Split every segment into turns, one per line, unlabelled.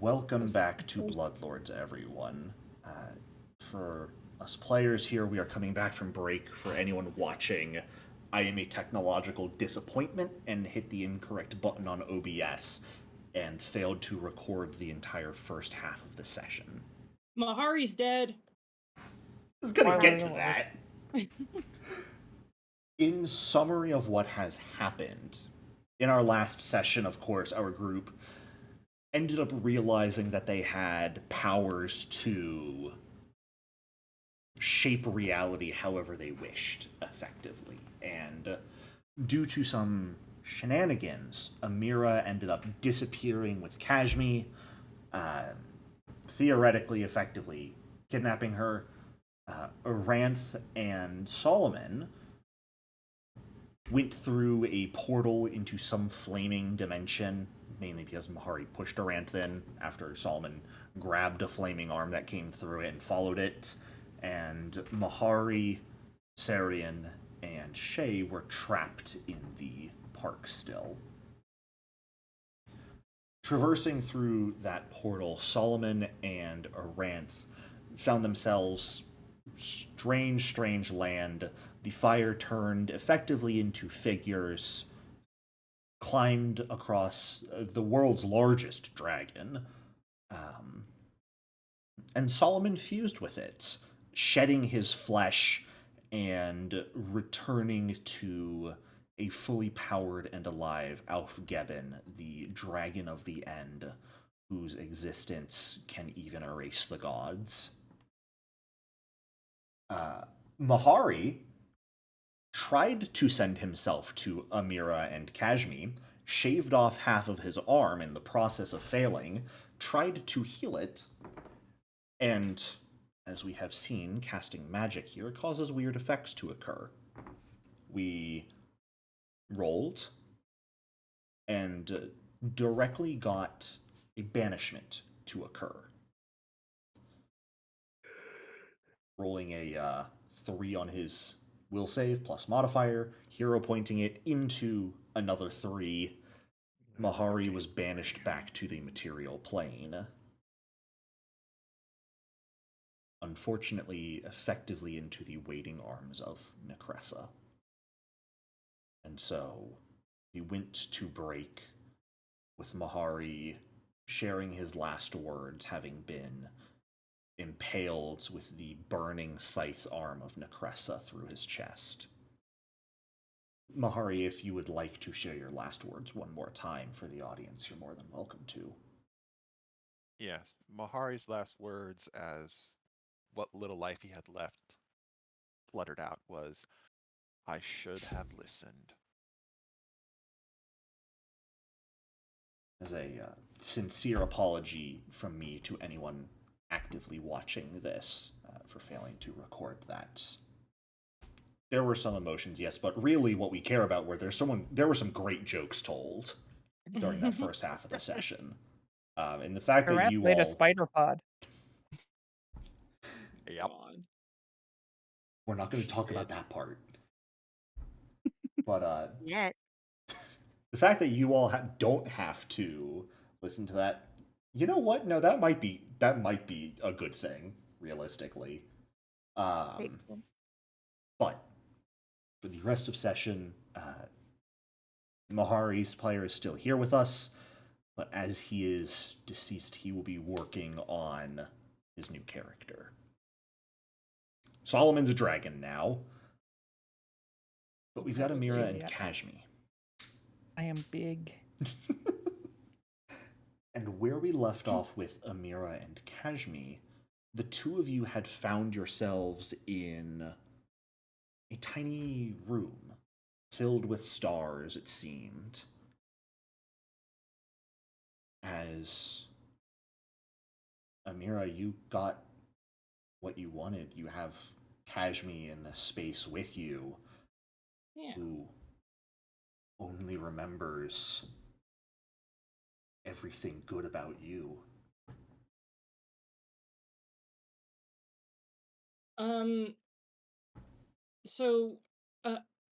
Welcome back to Bloodlords, everyone. For us players here, we are coming back from break. For anyone watching, I am a technological disappointment and hit the incorrect button on OBS and failed to record the entire first half of the session.
Mahari's dead.
I was gonna get to that. In summary of what has happened, in our last session, of course, our group ended up realizing that they had powers to shape reality however they wished, effectively. And due to some shenanigans, Amira ended up disappearing with Kashmi, theoretically, effectively kidnapping her. Aranth and Solomon went through a portal into some flaming dimension, mainly because Mahari pushed Aranth in after Solomon grabbed a flaming arm that came through it and followed it. And Mahari, Carrion, and Shay were trapped in the park still. Traversing through that portal, Solomon and Aranth found themselves strange land. The fire turned effectively into figures, climbed across the world's largest dragon, and Solomon fused with it, shedding his flesh and returning to a fully powered and alive Aufgeben, the dragon of the end, whose existence can even erase the gods. Mahari tried to send himself to Amira and Kashmi, shaved off half of his arm in the process of failing, tried to heal it, and, as we have seen, casting magic here causes weird effects to occur. We rolled and directly got a banishment to occur. Rolling a 3 on his will save plus modifier, hero pointing it into another 3. Mahari was banished back to the material plane. Unfortunately, effectively into the waiting arms of Necressa. And so he went to break with Mahari sharing his last words, having been impaled with the burning scythe arm of Necressa through his chest. Mahari, if you would like to share your last words one more time for the audience, you're more than welcome to.
Yes, Mahari's last words, as what little life he had left fluttered out, was, "I should have listened."
As a sincere apology from me to anyone actively watching this for failing to record that. There were some emotions, yes, but really what we care about were there were some great jokes told during that first half of the session. And the fact that you
played a
all
spider pod.
Yep.
we're not going to talk about that part. But
Yet.
the fact that you all don't have to listen to that, you know what? No, that might be a good thing, realistically. But for the rest of session, Mahari's player is still here with us, but as he is deceased, he will be working on his new character. Solomon's a dragon now, but we've got Amira and Kashmi.
I am big.
And where we left off with Amira and Kashmi, the two of you had found yourselves in a tiny room filled with stars, it seemed. As Amira, you got what you wanted. You have Kashmi in a space with you, who only remembers everything good about you.
So,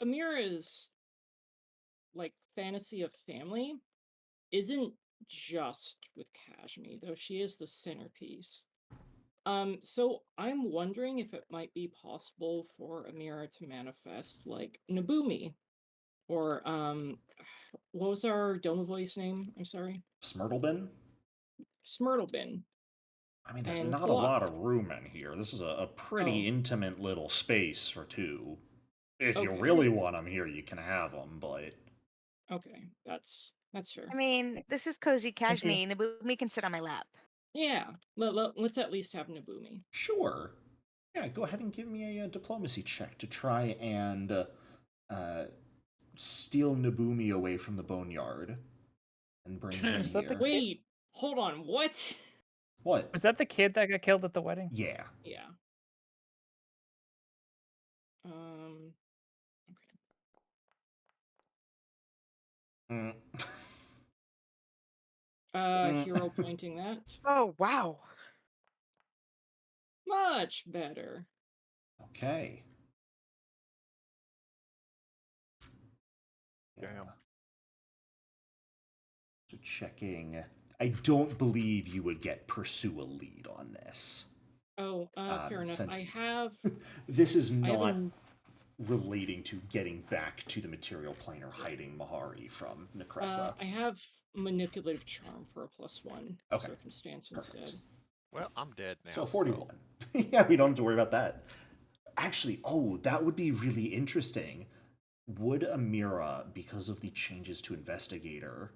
Amira's, like, fantasy of family isn't just with Kashmi, though she is the centerpiece. So I'm wondering if it might be possible for Amira to manifest like Nabumi or what was our Domovoi's name? I'm sorry.
Smurtlebin?
Smurtlebin.
I mean, there's
And
not a
pull up.
lot of room in here. This is a pretty
Oh,
intimate little space for two. If you
okay.
really want them here, you can have them, but
Okay. That's fair.
I mean, this is cozy
Thank you.
Kashmi. Nabumi can sit on my lap.
Yeah. Let's at least have Nabumi.
sure. Yeah, go ahead and give me a diplomacy check to try and steal Nabumi away from the boneyard and bring him
Is that the
here.
kid?
Wait, hold on. What?
What?
Was that the kid that got killed at the wedding?
Yeah.
Yeah. Okay.
Mm.
Hero pointing that.
Oh, wow.
Much better.
Okay.
Damn.
So checking. I don't believe you would get pursue a lead on this.
Oh, fair enough.
Since
I have
this is
I have
not
a-
relating to getting back to the material plane or hiding Mahari from Necressa.
I have manipulative charm for a +1
Okay.
circumstance
Perfect.
instead.
Well, I'm dead now.
So 41. Yeah, we don't have to worry about that. Actually, that would be really interesting. Would Amira, because of the changes to Investigator,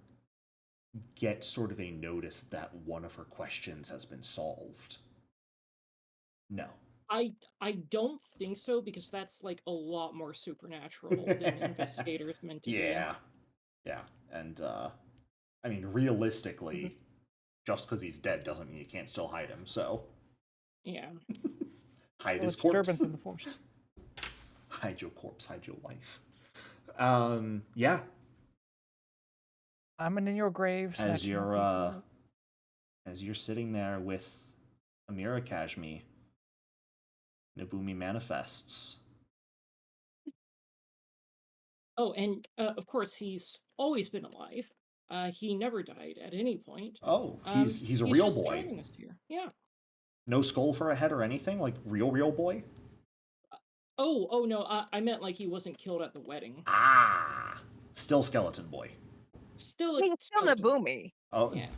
get sort of a notice that one of her questions has been solved? No.
I don't think so because that's like a lot more supernatural than Investigator is meant to
Yeah. Yeah. And I mean realistically, just because he's dead doesn't mean you can't still hide him, so
be. Yeah.
hide
Well,
his
it's
corpse.
disturbance in the force.
Hide your corpse, hide your wife. Yeah.
I'm in your grave.
As
snatching your
you're
people up.
as you're sitting there with Amira Kashmi, Nabumi manifests.
Oh, and of course he's always been alive. He never died at any point.
Oh, he's a real
just
boy.
joining us here. Yeah.
No skull for a head or anything, like real boy.
Oh no, I meant like he wasn't killed at the wedding.
Ah, still skeleton boy.
Still
I
a
mean, it's still
skeleton.
Nabumi.
Oh,
Yeah.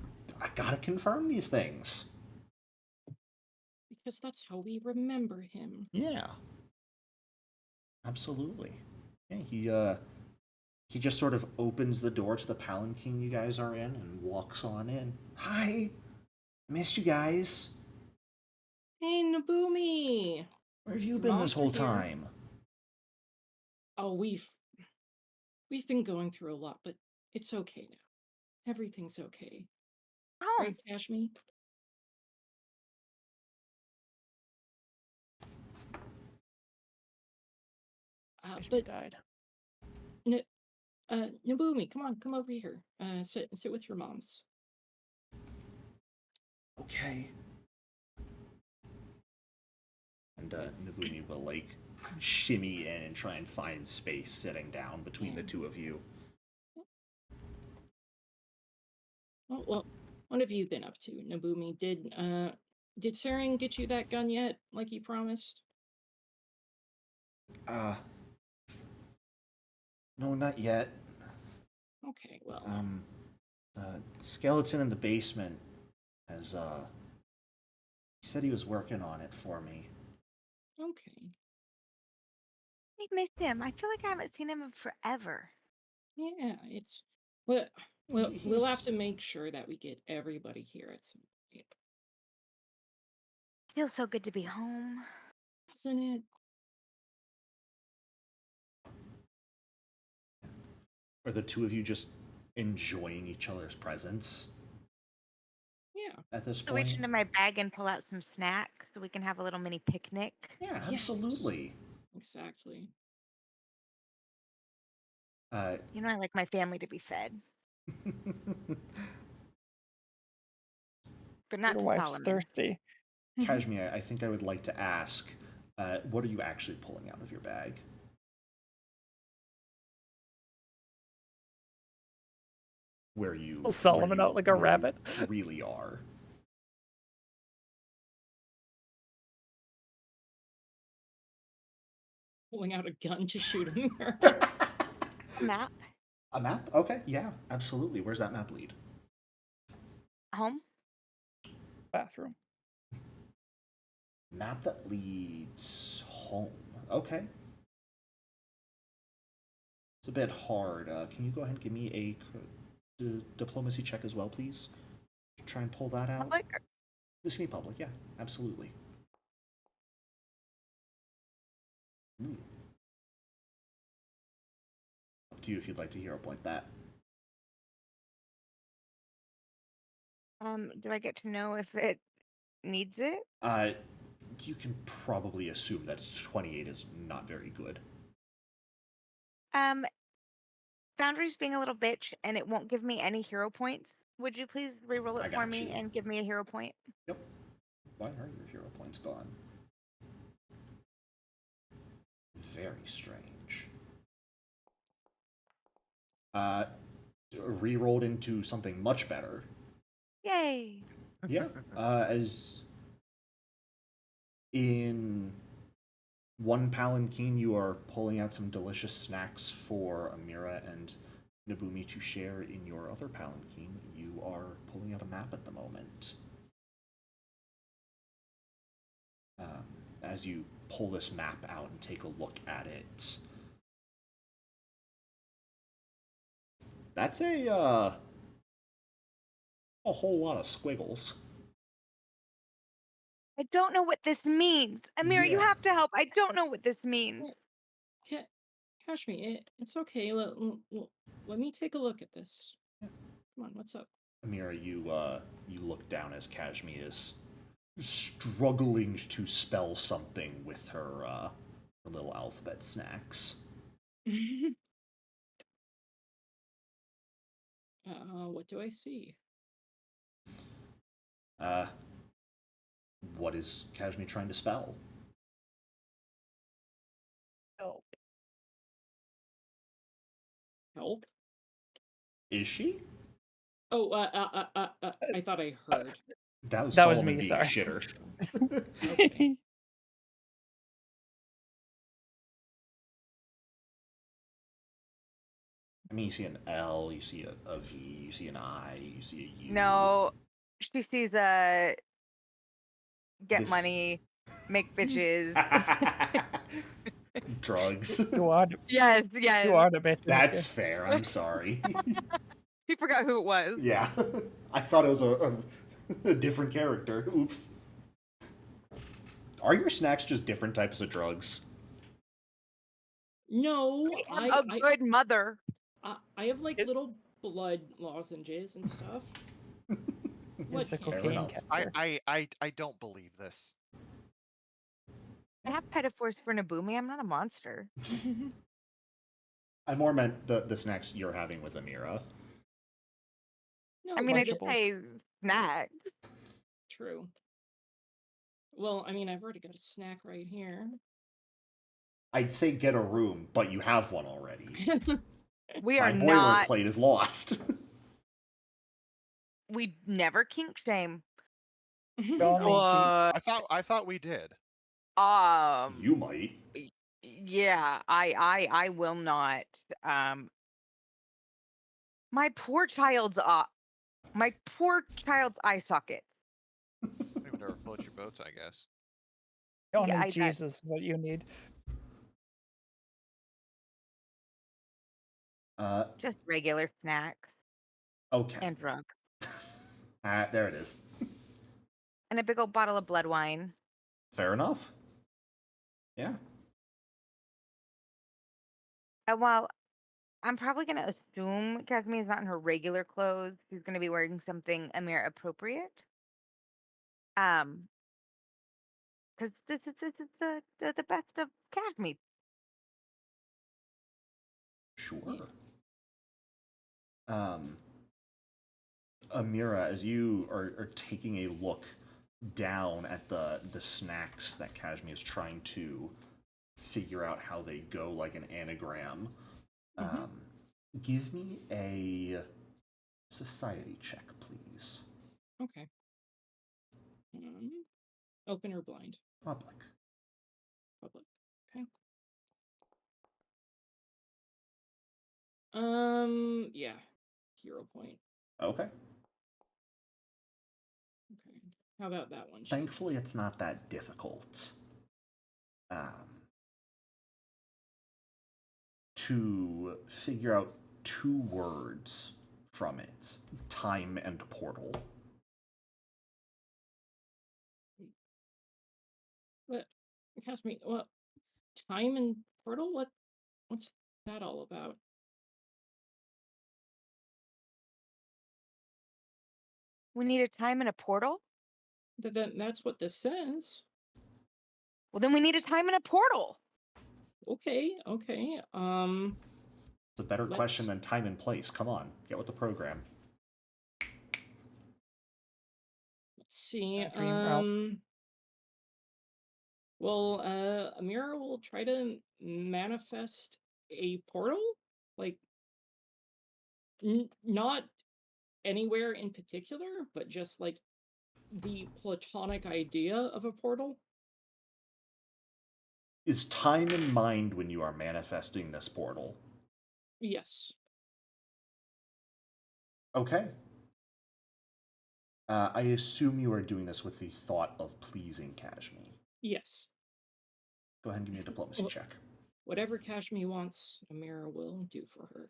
I gotta confirm these things.
Because that's how we remember him.
Yeah, absolutely. Yeah, he just sort of opens the door to the palanquin you guys are in and walks on in. Hi, missed you guys.
Hey, Nabumi!
Where have you
Your
been
moms
this whole
are here.
time?
Oh, we've been going through a lot, but it's okay now. Everything's okay.
Oh,
Right, Kashmi?
Kashmi
But
died.
Nabumi, come over here. Sit with your moms.
Okay. And Nabuni will like shimmy in and try and find space sitting down between the two of you.
Oh, well, what have you been up to, Nabumi? Did Saren get you that gun yet, like he promised?
No, not yet.
Okay, well,
The skeleton in the basement has he said he was working on it for me.
okay.
I missed him. I feel like I haven't seen him in forever.
Yeah, it's well, we'll have
He's-
to make sure that we get everybody here at some point,
Feels so good to be home.
doesn't it?
Are the two of you just enjoying each other's presence
Yeah.
at this
So reach
point?
into my bag and pull out some snacks so we can have a little mini picnic.
Yeah,
Yes.
absolutely.
Exactly.
You know, I like my family to be fed, but not
Your
to
wife's
Solomon.
thirsty.
Kashmir, I think I would like to ask, what are you actually pulling out of your bag? where you
Pull Solomon out like a
where you
rabbit.
really are.
Pulling out a gun to shoot a mirror.
Map.
A map? Okay, yeah, absolutely. Where's that map lead?
Home.
Bathroom.
Map that leads home. Okay. It's a bit hard. Can you go ahead and give me a diplomacy check as well, please? Try and pull that out.
Public.
This can be public, yeah, absolutely. Ooh. Up to you if you'd like to hero point that.
Do I get to know if it needs it?
You can probably assume that 28 is not very good.
Foundry's being a little bitch, and it won't give me any hero points. Would you please re-roll
I
it for
got
me
you.
and give me a hero point?
Yep. Why are your hero points gone? Very strange. Rerolled into something much better.
Yay!
Yeah. As in one palanquin, you are pulling out some delicious snacks for Amira and Nabumi to share. In your other palanquin, you are pulling out a map at the moment. As you pull this map out and take a look at it, that's a whole lot of squiggles.
I don't know what this means. Amira, you
Yeah.
have to help. I don't know what this means.
Kashmi, it's okay. Let me take a look at this. Come on, what's up?
Amira, you look down as Kashmi is struggling to spell something with her little alphabet snacks.
What do I see?
What is Kashmi trying to spell?
Help.
Help?
Is she?
Oh, I thought I heard.
That was
That was
Solomon
me,
being
sorry.
a shitter.
Okay.
I mean, you see an L, you see a V, you see an I, you see a U.
No, she sees a get
This-
money, make bitches.
Drugs.
You are
yes.
you are the bitch. in this
That's
game.
fair, I'm sorry.
He forgot who it was.
Yeah. I thought it was a different character. Oops. Are your snacks just different types of drugs?
No,
I have a good mother.
I have like
It-
little blood lozenges and stuff.
Here's the
candy.
cocaine
enough.
capture.
I don't believe this.
I have metaphors for Nabumi. I'm not a monster.
I more meant the snacks you're having with Amira.
No,
I mean, I
but
did say snack.
true. Well, I mean, I've already got a snack right here.
I'd say get a room, but you have one already.
We
My
are not.
boilerplate is lost.
We never kink shame.
Don't need to.
I thought we did.
You might.
Yeah, I will not. My poor child's eye socket.
We would never float your boats, I guess.
Don't
Yeah,
need Jesus. What you need.
Just regular snacks
Okay.
and drunk.
There it is.
And a big old bottle of blood wine.
Fair enough. Yeah.
And while I'm probably going to assume Casimir is not in her regular clothes, she's going to be wearing something Amir appropriate. Because this is the best of Casimir.
Sure. Amira, as you are taking a look down at the snacks that Kashmir is trying to figure out how they go like an anagram, give me a Society check, please.
Okay. Open or blind?
Public.
Public. Okay. Yeah. Hero point.
Okay.
Okay. How about that one? Chief?
Thankfully, it's not that difficult. To figure out 2 words from it: time and portal.
What? Cast me. What? Time and portal? What's that all about?
We need a time and a portal?
That's what this says.
Well, then we need a time and a portal.
Okay.
It's a better question than time and place. Come on, get with the program.
Let's see.
Dream realm.
Well, Amira will try to manifest a portal, like not anywhere in particular, but just like the platonic idea of a portal.
Is time in mind when you are manifesting this portal?
Yes.
Okay. I assume you are doing this with the thought of pleasing Kashmi.
Yes.
Go ahead and give me a diplomacy check.
Whatever Kashmi wants, Amira will do for her.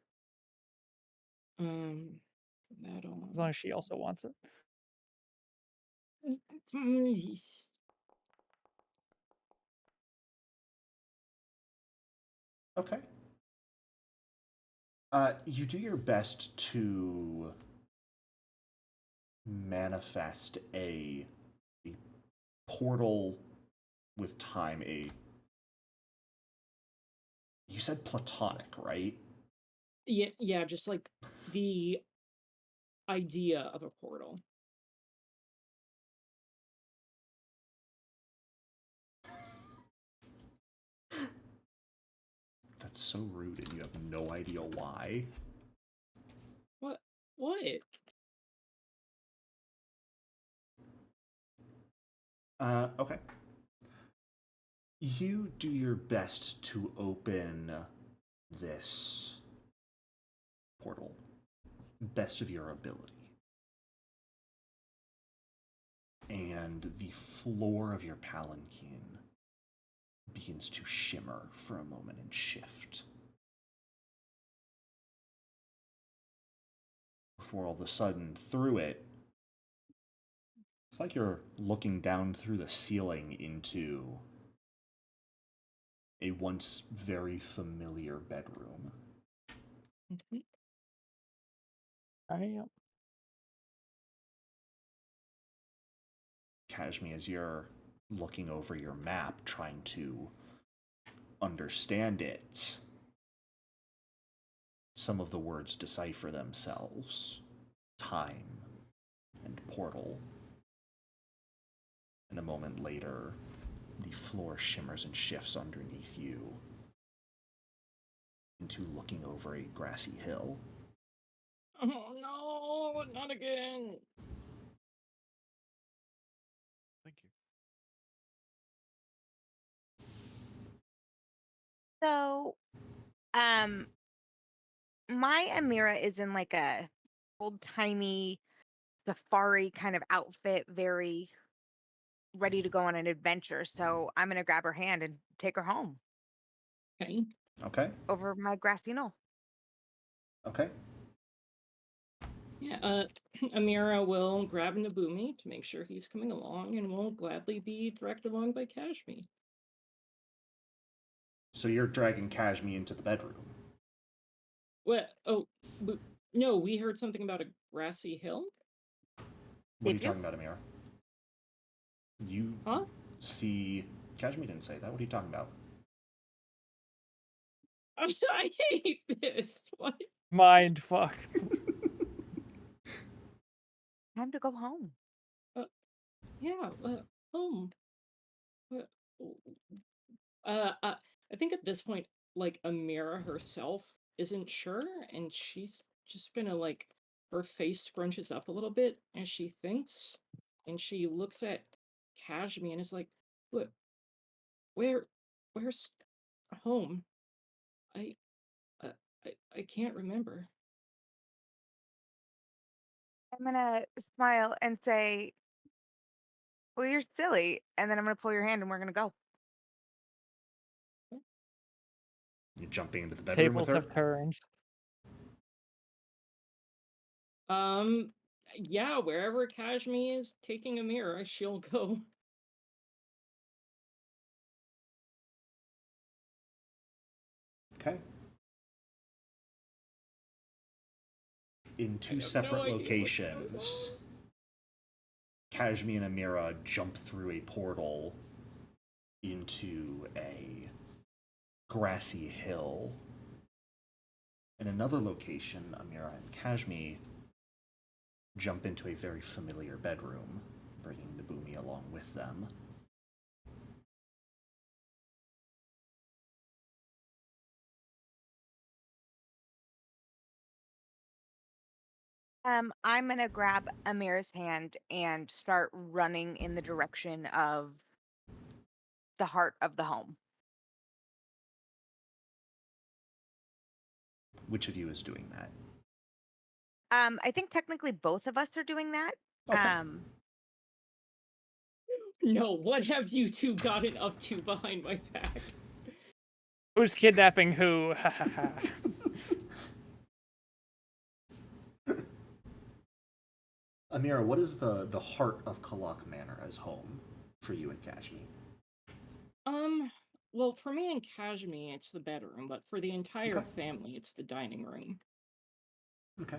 That on.
As long as she also wants it.
Yes.
Okay. You do your best to manifest a portal with time. You said platonic, right?
Yeah, just like the idea of a portal.
That's so rude, and you have no idea why.
What?
Okay. You do your best to open this portal, best of your ability. And the floor of your palanquin begins to shimmer for a moment and shift. Before all of a sudden, through it, it's like you're looking down through the ceiling into a once very familiar bedroom.
Carrion.
Kashmi, as you're looking over your map, trying to understand it, some of the words decipher themselves. Time and portal. And a moment later, the floor shimmers and shifts underneath you into looking over a grassy hill.
Oh no, not again.
Thank you.
So, my Amira is in like a old-timey safari kind of outfit, very ready to go on an adventure. So I'm gonna grab her hand and take her home
Okay.
Okay?
over my grassy knoll.
Okay.
Yeah, Amira will grab Nabumi to make sure he's coming along and will gladly be dragged along by Kashmi.
So you're dragging Kashmi into the bedroom.
What? Oh, no, we heard something about a grassy hill?
What are
Did
you
you?
talking about, Amira? You
Huh?
see... Kashmi didn't say that. What are you talking about?
I hate this. What?
Mind fuck.
Time to go home.
Yeah, home. I think at this point, like, Amira herself isn't sure, and she's just gonna, like, her face scrunches up a little bit as she thinks, and she looks at Kashmi and is like, "What? Where's home? I, uh, I can't remember."
I'm gonna smile and say, "Well, you're silly," and then I'm gonna pull your hand and we're gonna go.
You jumping into the bedroom with
Tables
her?
have turned.
Yeah, wherever Kashmi is taking Amira, she'll go.
Okay. In
I
two
have no
separate
idea what's going
locations, Kashmi and Amira jump through a portal into a grassy hill. In another location, Amira and Kashmi jump into a very familiar bedroom, bringing Nabumi along with them.
I'm gonna grab Amira's hand and start running in the direction of the heart of the home.
Which of you is doing that?
I think technically both of us are doing that.
Okay.
No, what have you two gotten up to behind my back?
Who's kidnapping who? Ha ha ha.
Amira, what is the heart of Kalak Manor as home for you and Kashmi?
Well, for me and Kashmi, it's the bedroom, but for the entire
Okay.
family, it's the dining room.
Okay.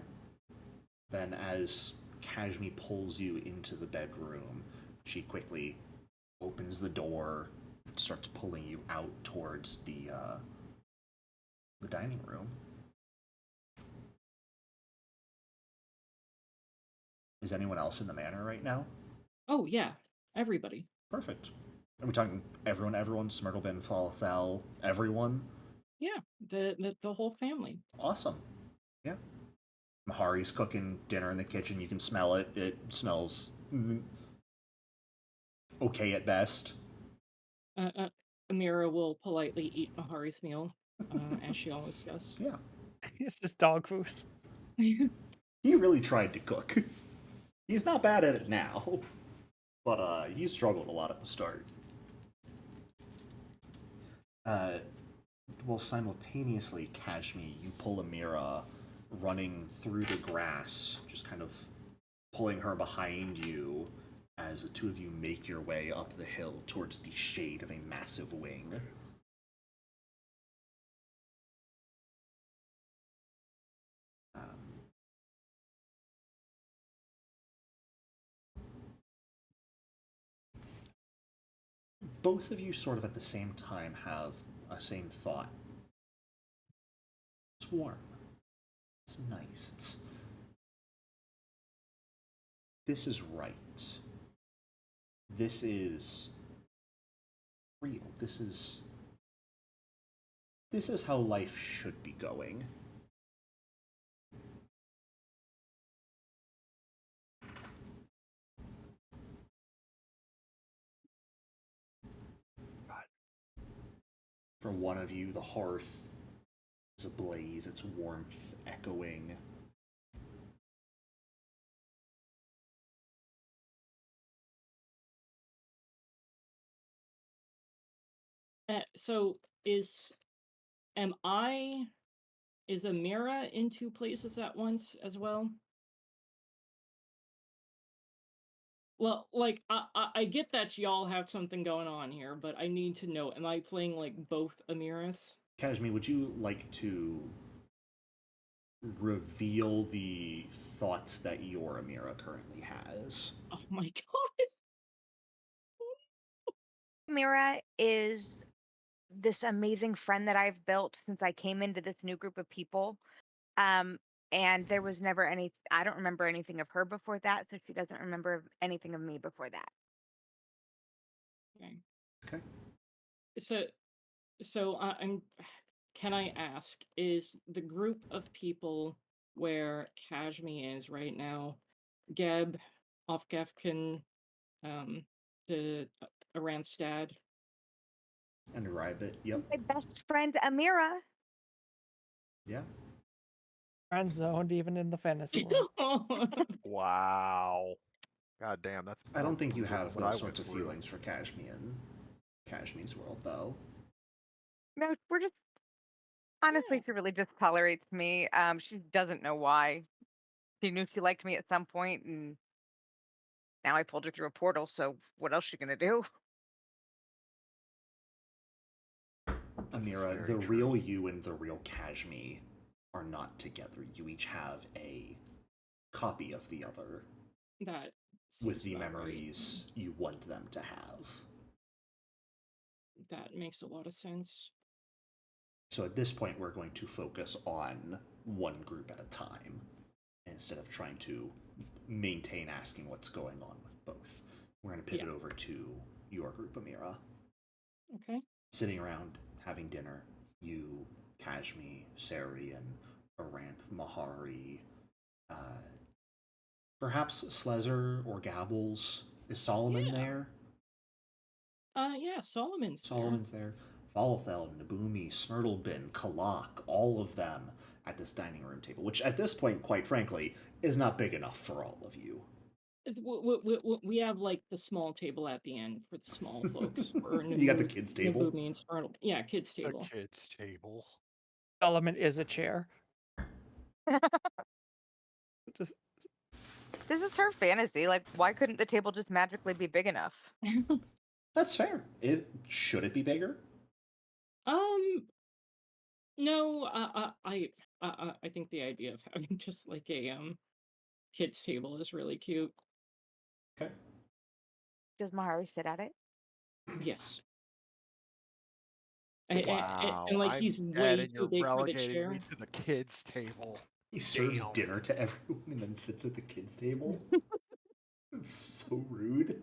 Then, as Kashmi pulls you into the bedroom, she quickly opens the door and starts pulling you out towards the dining room. Is anyone else in the manor right now?
Oh, yeah, everybody.
Perfect. Are we talking everyone? Everyone? Smyrtlebin, Falthel, everyone?
Yeah, the whole family.
Awesome. Yeah. Mahari's cooking dinner in the kitchen. You can smell it. It smells okay at best.
Amira will politely eat Mahari's meal, as she always does.
Yeah.
It's just dog food.
He really tried to cook. He's not bad at it now, but he struggled a lot at the start. Well, simultaneously, Kashmi, you pull Amira running through the grass, just kind of pulling her behind you as the two of you make your way up the hill towards the shade of a massive wing. Both of you sort of at the same time have a same thought. It's warm. It's nice. This is right. This is real. This is how life should be going. For one of you, the hearth is ablaze, its warmth echoing.
So is Amira in two places at once as well? Well, like I get that y'all have something going on here, but I need to know: am I playing like both Amiras?
Kashmi, would you like to reveal the thoughts that your Amira currently has?
Oh my god!
Amira is this amazing friend that I've built since I came into this new group of people. Um, and there was never I don't remember anything of her before that, so she doesn't remember anything of me before that.
Okay.
Okay.
So I'm. Can I ask? Is the group of people where Kashmi is right now. Geb, Ofgefkin, the Aranstad.
And Rybit, yep.
My best friend Amira.
Yeah.
Friend zoned even in the fantasy world.
Wow. God damn, that's
I
more
don't think you
brutal
have
than what I
those
went
sorts of
through.
feelings for Kashmi's world, though.
No, we're just honestly,
Yeah.
she really just tolerates me. She doesn't know why. She knew she liked me at some point, and now I pulled her through a portal. So what else is she gonna do?
This is
Amira,
very
the
true.
real you and the real Kashmi are not together. You each have a copy of the other
That
with
seems
the
about right.
memories you want them to have.
That makes a lot of sense.
So at this point, we're going to focus on one group at a time instead of trying to maintain asking what's going on with both. We're going to pivot
Yeah.
over to your group, Amira.
Okay.
Sitting around having dinner, you, Kashmi, Sarian, Aranth, Mahari, perhaps Slezer or Gabbles. Is Solomon
Yeah.
there?
Yeah, Solomon's
Solomon's there. Valathel, Nabumi, Smyrtlebin, Kalak, all of them at this dining room table, which at this point, quite frankly, is not big enough for all of you.
there. We have like the small table at the end for the small folks. For
You got the kids' table?
Nabumi and Spartle. Yeah, kids
The
table.
kids' table.
Element is a chair. Just
This is her fantasy. Like, why couldn't the table just magically be big enough?
That's fair. Should it be bigger?
No, I think the idea of having just like a kids table is really cute.
Okay.
Does Mahari sit at it?
Yes.
Wow.
And like
I'm
he's
dead
way
and
too
you're
big for the
relegating me
chair.
to the kids' table.
He serves
Damn.
dinner to everyone and then sits at the kids' table. It's so rude.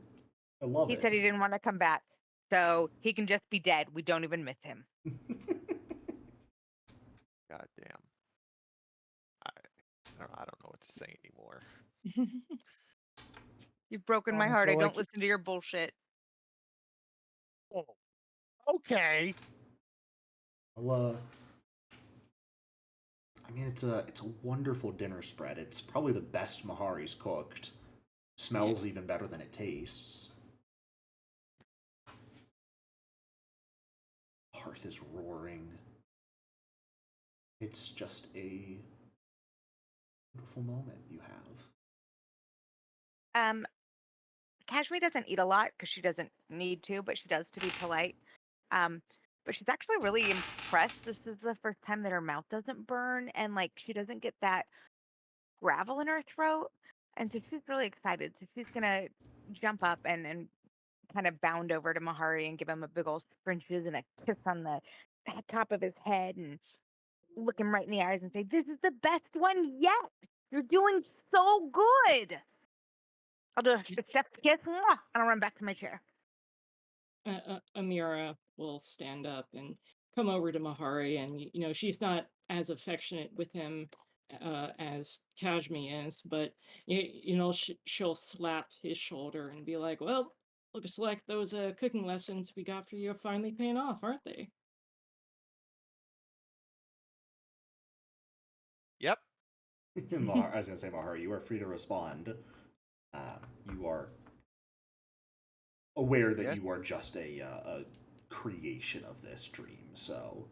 I love
He
it.
said he didn't want to come back, so he can just be dead. We don't even miss him.
God damn. I don't know what to say anymore.
You've broken my
I
heart. I
feel
don't
like
listen to your bullshit.
Oh, okay.
Well, I mean, it's a wonderful dinner spread. It's probably the best Mahari's cooked. Smells even better than it tastes. Hearth is roaring. It's just a beautiful moment you have.
Kashmi doesn't eat a lot because she doesn't need to, but she does to be polite. But she's actually really impressed. This is the first time that her mouth doesn't burn and like she doesn't get that gravel in her throat. And so she's really excited. So she's gonna jump up and kind of bound over to Mahari and give him a big old scrunches and a kiss on the top of his head and look him right in the eyes and say, "This is the best one yet. You're doing so good." I'll do a chef's kiss, mwah, and I'll run back to my chair.
Amira will stand up and come over to Mahari, and she's not as affectionate with him as Kashmi is, but she'll slap his shoulder and be like, "Well, looks like those cooking lessons we got for you are finally paying off, aren't they?"
Yep.
Mahar, I was going to say, Mahar, you are free to respond. You are aware that
Yes.
you are just a creation of this dream, so.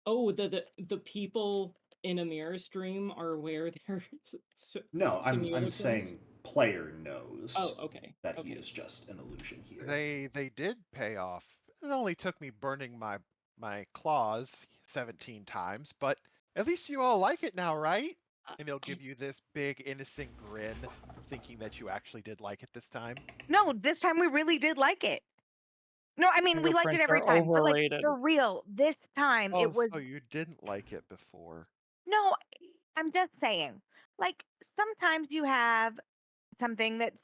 Oh, the people in Amira's dream are aware they're
No, I'm
simulacrums?
saying player knows
Oh, okay.
that he
Okay.
is just an illusion here.
They did pay off. It only took me burning my claws 17 times, but at least you all like it now, right? And he'll give you this big innocent grin, thinking that you actually did like it this time.
No, this time we really did like it. No, I mean we liked it
fingerprints
every
are
time, but like
overrated.
for real, this time
Oh,
it was
so you didn't like it before.
no. I'm just saying, like sometimes you have something that's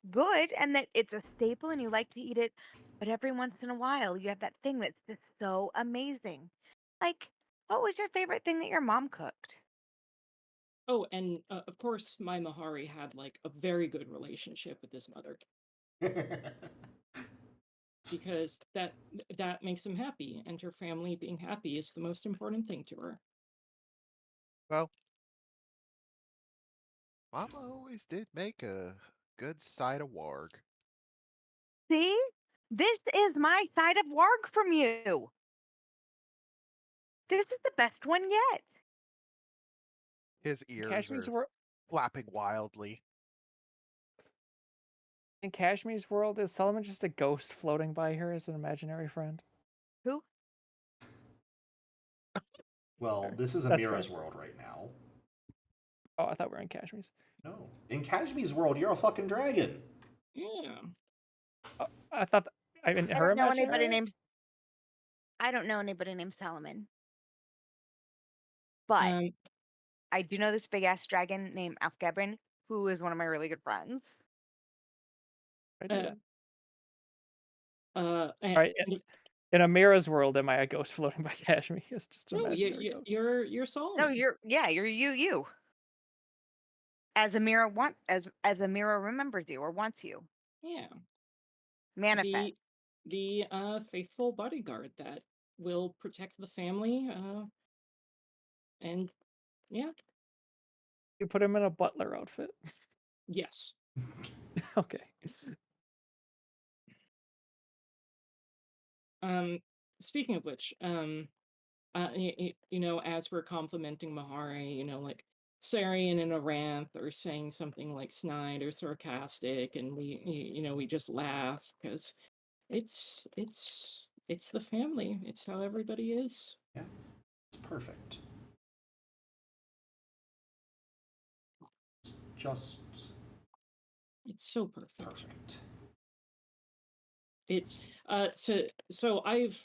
good and that it's a staple and you like to eat it, but every once in a while you have that thing that's just so amazing. Like, what was your favorite thing that your mom cooked?
Oh, and of course, my Mahari had like a very good relationship with his mother because that makes him happy, and her family being happy is the most important thing to her.
Well, Mama always did make a good side of warg.
See? This is my side of warg from you. This is the best one yet.
His ears
Kashmir's
are
world.
flapping wildly.
In Kashmir's world, is Solomon just a ghost floating by her as an imaginary friend?
Who?
Well, this is
That's
Amira's
fair.
world right now.
Oh, I thought we were in Kashmir's.
No. In Kashmi's world, you're a fucking dragon.
Yeah.
Oh, I thought I mean
I
her
don't know anybody
imaginary.
named. I don't know anybody named Solomon. But
Um.
I do know this big ass dragon named Alfgebrin, who is one of my really good friends.
I do that.
And,
All right. In Amira's world, am I a ghost floating by Kashmir? It's just an
no,
imaginary ghost.
you're Solomon.
No, you're you. As Amira as Amira remembers you or wants you.
Yeah.
Manifest.
The faithful bodyguard that will protect the family. And yeah,
You put him in a butler outfit.
yes.
Okay.
Speaking of which, you know, as we're complimenting Mahari, you know, like Sarian and Aranth are saying something like snide or sarcastic, and you know, we just laugh because it's the family. It's how everybody is.
Yeah, it's perfect. Just
It's so perfect.
perfect.
It's so I've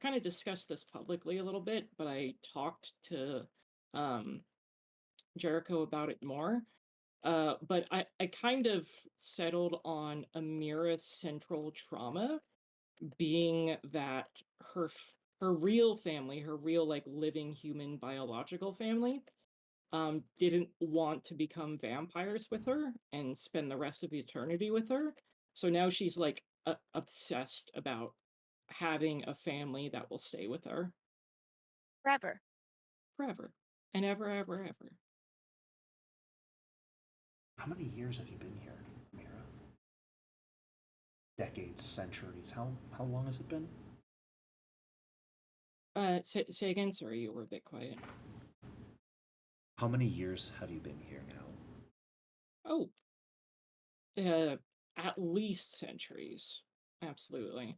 kind of discussed this publicly a little bit, but I talked to Jericho about it more. But I kind of settled on Amira's central trauma being that her real family, her real like living human biological family, didn't want to become vampires with her and spend the rest of eternity with her. So now she's like obsessed about having a family that will stay with her
Forever.
forever and ever, ever, ever.
How many years have you been here, Amira? Decades, centuries. How long has it been?
Say again. Sorry, you were a bit quiet.
How many years have you been here now?
Oh, at least centuries. Absolutely.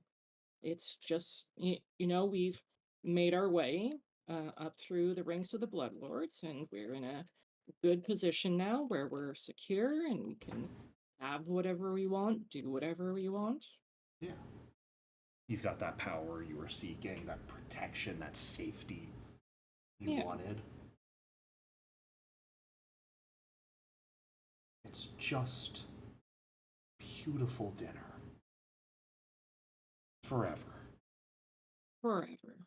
It's just you know, we've made our way up through the ranks of the Blood Lords, and we're in a good position now where we're secure and we can have whatever we want, do whatever we want.
Yeah. You've got that power you were seeking, that protection, that safety you
Yeah.
wanted. It's just beautiful dinner. Forever.
Forever.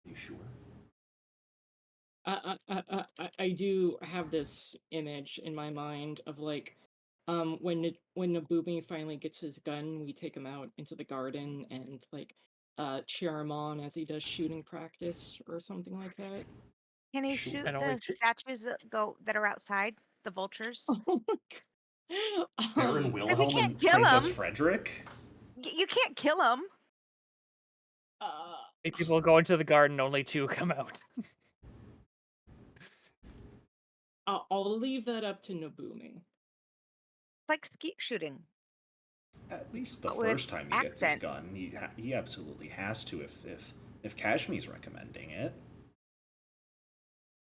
You sure?
I do have this image in my mind of like when Nabumi finally gets his gun, we take him out into the garden and like cheer him on as he does shooting practice or something like that.
Can he
Sure.
shoot
And only
the
two.
statues that are outside? The vultures?
Oh my god.
Baron
If you
Wilhelm
can't
and
kill
Princess
him,
Frederick?
you can't kill him.
uh,
8 people go into the garden, only 2 come out.
I'll leave that up to Nabumi.
It's like skeet shooting.
At least the
But with
first time he gets his
accent.
gun, he absolutely has to if Kashmi's recommending it.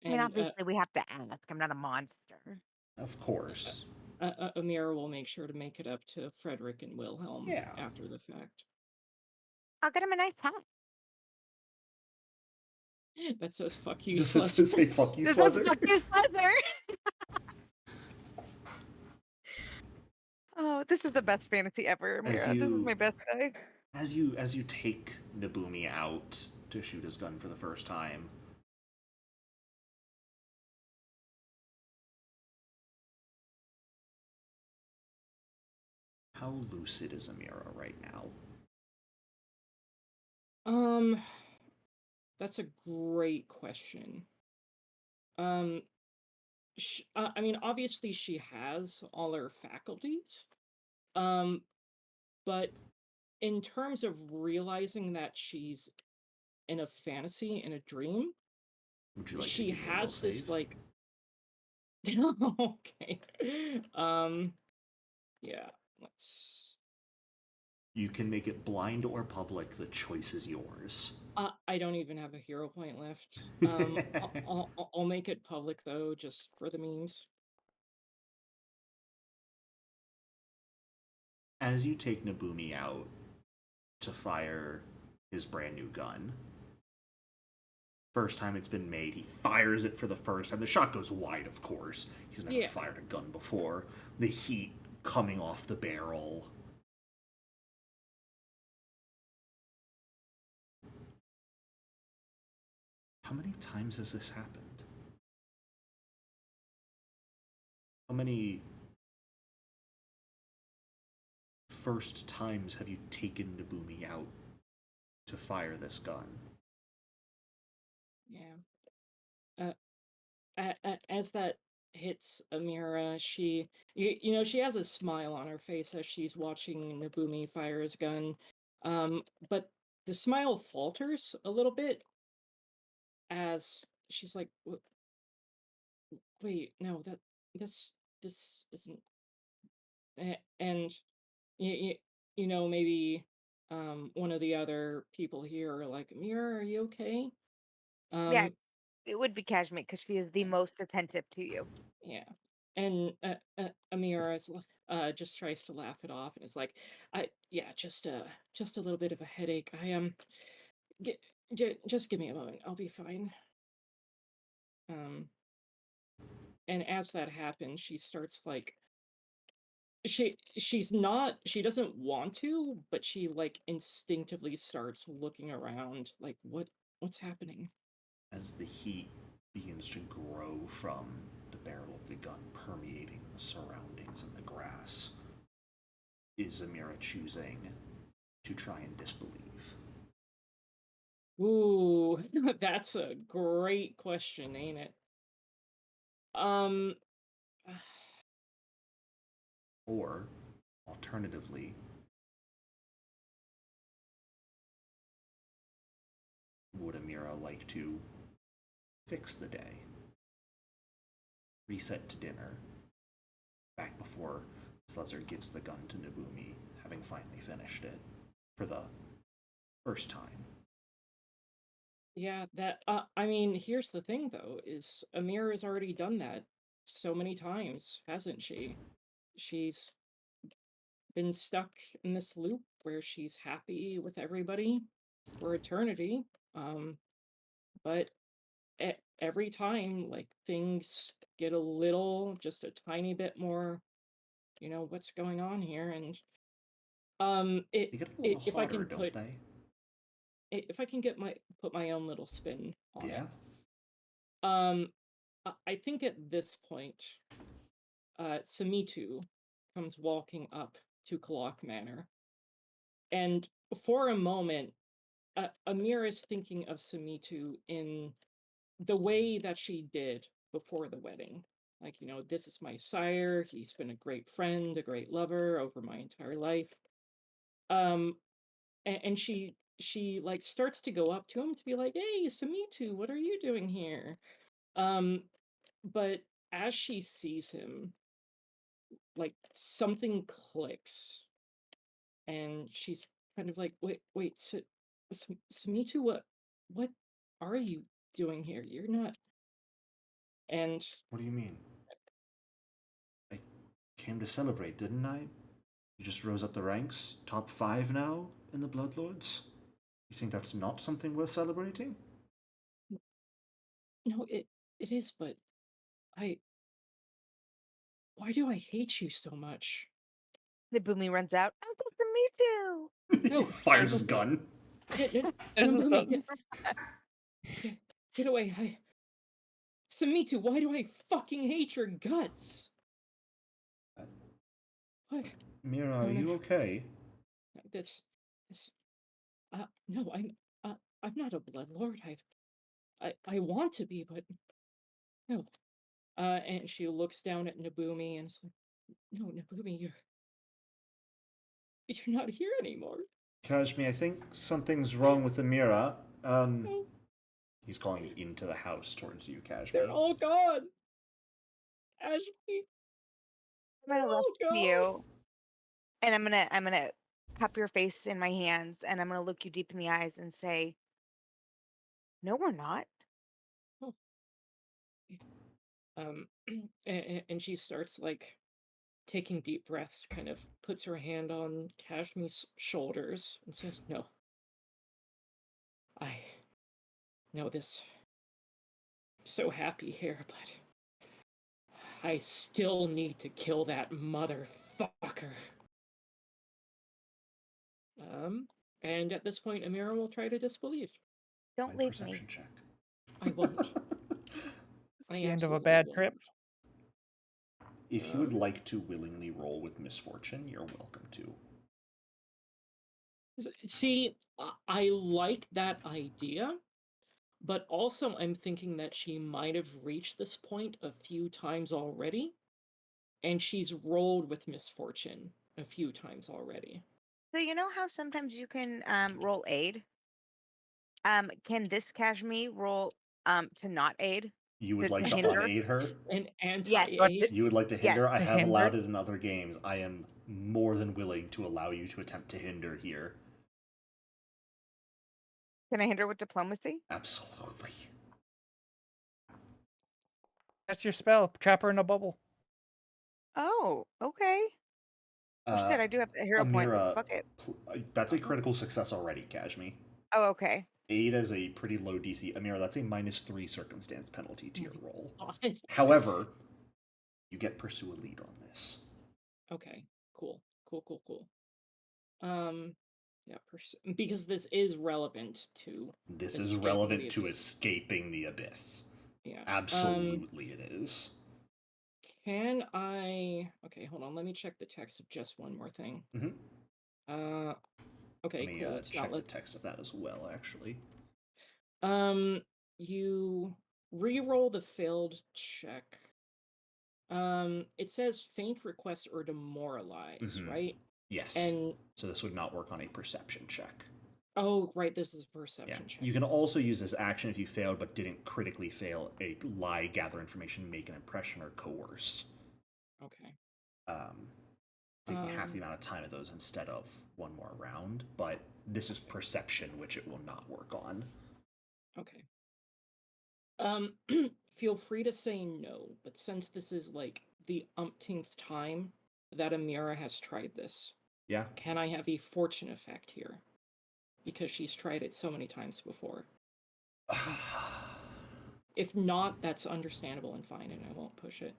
I mean,
And
obviously we have to ask. I'm not a monster.
Of course.
Amira will make sure to make it up to Frederick and Wilhelm
Yeah.
after the fact.
I'll get him a nice hat.
That says "fuck you,
Does it
Slezzer."
say fuck you,
This is
Slezzer?
fuck you, Slezzer. Oh, this is the best fantasy ever,
As
Mira. This is
you-
my best day.
As you take Nabumi out to shoot his gun for the first time, how lucid is Amira right now?
That's a great question. I mean, obviously she has all her faculties. Um, but in terms of realizing that she's in a fantasy, in a dream,
Would you like to
she
give me a will
has this
save?
like okay. Yeah, let's
You can make it blind or public. The choice is yours.
I don't even have a hero point left. I'll make it public though, just for the memes.
As you take Nabumi out to fire his brand new gun, first time it's been made, he fires it for the first time. The shot goes wide, of course. He's never
Yeah.
fired a gun before. The heat coming off the barrel. How many times has this happened? How many first times have you taken Nabumi out to fire this gun?
Yeah. As that hits Amira, she has a smile on her face as she's watching Nabumi fire his gun. But the smile falters a little bit as she's like, "Wait, no, this isn't." And you, maybe one of the other people here are like, "Amira, are you okay?"
Yeah,
Um,
it would be Kashmir because she is the most attentive to you.
Yeah. And Amira just tries to laugh it off and is like, yeah, just a little bit of a headache. Get, just give me a moment. I'll be fine." Um, and as that happens, she starts like she doesn't want to, but she like instinctively starts looking around like what's happening.
As the heat begins to grow from the barrel of the gun, permeating the surroundings and the grass, is Amira choosing to try and disbelieve?
Ooh, that's a great question, ain't it? Um
Or, alternatively, would Amira like to fix the day, reset to dinner, back before Slezzer gives the gun to Nabumi, having finally finished it for the first time?
Yeah, that I mean, here's the thing though, is Amir has already done that so many times, hasn't she? She's been stuck in this loop where she's happy with everybody for eternity. Um, but every time like things get a little just a tiny bit more, what's going on here and
They get a little
if I
hotter,
can
don't they?
if I can get my put my own little spin on
Yeah?
it. Um I think at this point Samitu comes walking up to Kalak Manor. And for a moment, Amir is thinking of Samitu in the way that she did before the wedding. Like, this is my sire. He's been a great friend, a great lover over my entire life. Um, and she like starts to go up to him to be like, "Hey, Samitu, what are you doing here?" Um, but as she sees him, like something clicks and she's kind of like, wait, Samitu, what are you doing here? You're not." And
What do you mean? I came to celebrate, didn't I? You just rose up the ranks, top 5 now in the Bloodlords? You think that's not something worth celebrating?
no, it is, but I why do I hate you so much?
The Boomy runs out. Uncle me too.
He
No,
fires
no,
his gun.
There's a
Nabumi,
sentence.
get away. Samitu, why do I fucking hate your guts? What?
Mira,
No,
are
no.
you okay?
This, no, I'm not a bloodlord. I want to be, but no. And she looks down at Nabumi and is like, no, Nabumi, you're not here anymore.
Kashmi, I think something's wrong with Amira.
No,
He's calling into the house towards you, Kashmi.
they're all gone. Ashby,
I'm gonna
they're
look
all
to
gone.
you, and I'm gonna cup your face in my hands, and I'm gonna look you deep in the eyes and say, "No, we're not."
And she starts like taking deep breaths, kind of puts her hand on Kashmi's shoulders and says, no, I know this. I'm so happy here, but I still need to kill that motherfucker. And at this point, Amira will try to disbelieve.
Don't
My
leave me.
perception check.
I won't.
It's
I
the end of a
absolutely
bad
won't.
trip.
If you would like to willingly roll with misfortune, you're welcome to.
See, I like that idea, but also I'm thinking that she might have reached this point a few times already, and she's rolled with misfortune a few times already.
So you know how sometimes you can roll aid? Can this Kashmi roll to not aid?
You would
To
like to
hinder?
unaid her?
An
Yes.
anti-aid.
You would like to
Yes.
hinder? I
To
have
hinder?
allowed it in other games. I am more than willing to allow you to attempt to hinder here.
Can I hinder with diplomacy?
Absolutely.
That's your spell. Trap her in a bubble.
Oh, okay. Oh shit, I do have a hero point. Let's
Amira,
fuck it.
that's a critical success already, Kashmi.
Oh, okay.
Aid as a pretty low DC. Amira, that's a -3 circumstance penalty to your roll.
God.
However, you get pursue a lead on this.
Okay, cool. Yeah, because this is relevant to
This is
escaping
relevant
the
to
abyss.
escaping the abyss.
Yeah.
Absolutely it is.
Can I... Okay, hold on. Let me check the text of just one more thing.
Mm-hmm.
Okay,
Let me
cool. It's
check
not
the text of that as well, actually.
You re-roll the failed check. It says faint, request, or demoralize, right?
Yes.
And
so this would not work on a perception check.
oh, right, this is a perception check.
You can also use this action if you failed but didn't critically fail a lie, gather information, make an impression, or coerce.
Okay.
Taking half the amount of time of those instead of one more round, but this is perception, which it will not work on.
Okay. Feel free to say no, but since this is like the umpteenth time that Amira has tried this,
Yeah.
can I have a fortune effect here? Because she's tried it so many times before. If not, that's understandable and fine, and I won't push it.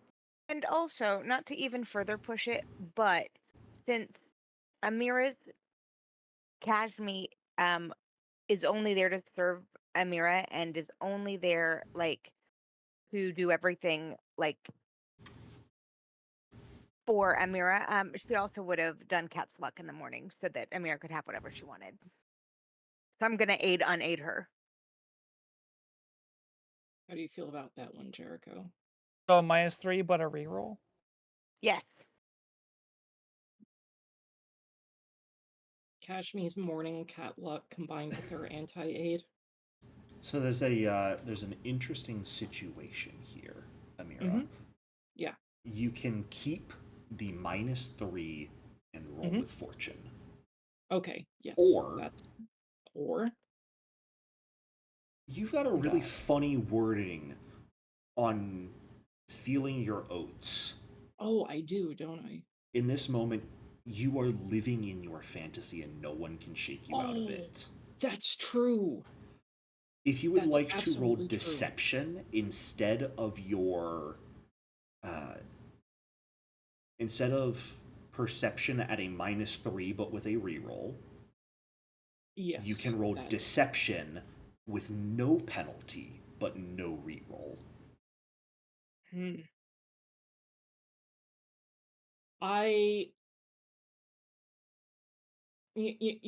And also, not to even further push it, but since Amira's Kashmi is only there to serve Amira and is only there like to do everything like for Amira, she also would have done cat's luck in the morning so that Amira could have whatever she wanted. So I'm gonna unaid her.
How do you feel about that one, Jericho?
So a -3, but a reroll.
Yes.
Kashmi's morning cat luck combined with her anti-aid.
So there's an interesting situation here, Amira.
Yeah.
You can keep the -3 and roll with fortune.
Okay. Yes.
Or you've got a really funny wording on feeling your oats.
Oh, I do, don't I?
In this moment, you are living in your fantasy and no one can shake you out of it.
That's true.
If you would
That's
like to roll
absolutely true.
deception instead of your perception at a -3, but with a reroll.
Yes.
You can roll
that-
deception with no penalty, but no reroll.
You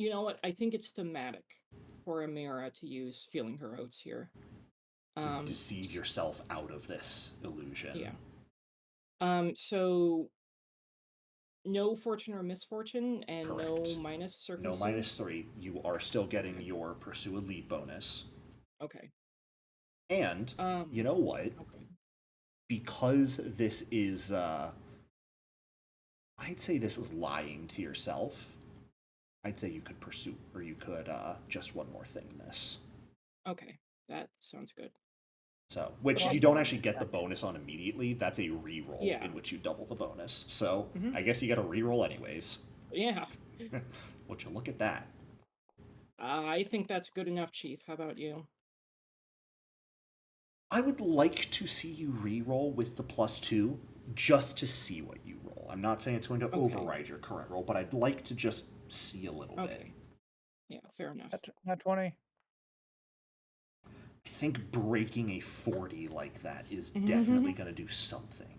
know what? I think it's thematic for Amira to use feeling her oats here.
To deceive yourself out of this illusion.
Yeah. So no fortune or misfortune, and
Correct.
no minus circumstance.
No -3. You are still getting your Pursue Elite bonus.
Okay.
And you know what?
Okay.
Because this is, I'd say this is lying to yourself. I'd say you could pursue, or you could just one more thing this.
Okay, that sounds good.
So, which you don't actually get the bonus on immediately. That's a reroll in which you double the bonus. So, I guess you got a reroll anyways.
Yeah.
Would you look at that?
I think that's good enough, Chief. How about you?
I would like to see you reroll with the +2 just to see what you roll. I'm not saying it's going to override your current roll, but I'd like to just see a little bit.
Yeah, fair enough.
Not 20.
I think breaking a 40 like that is definitely going to do something.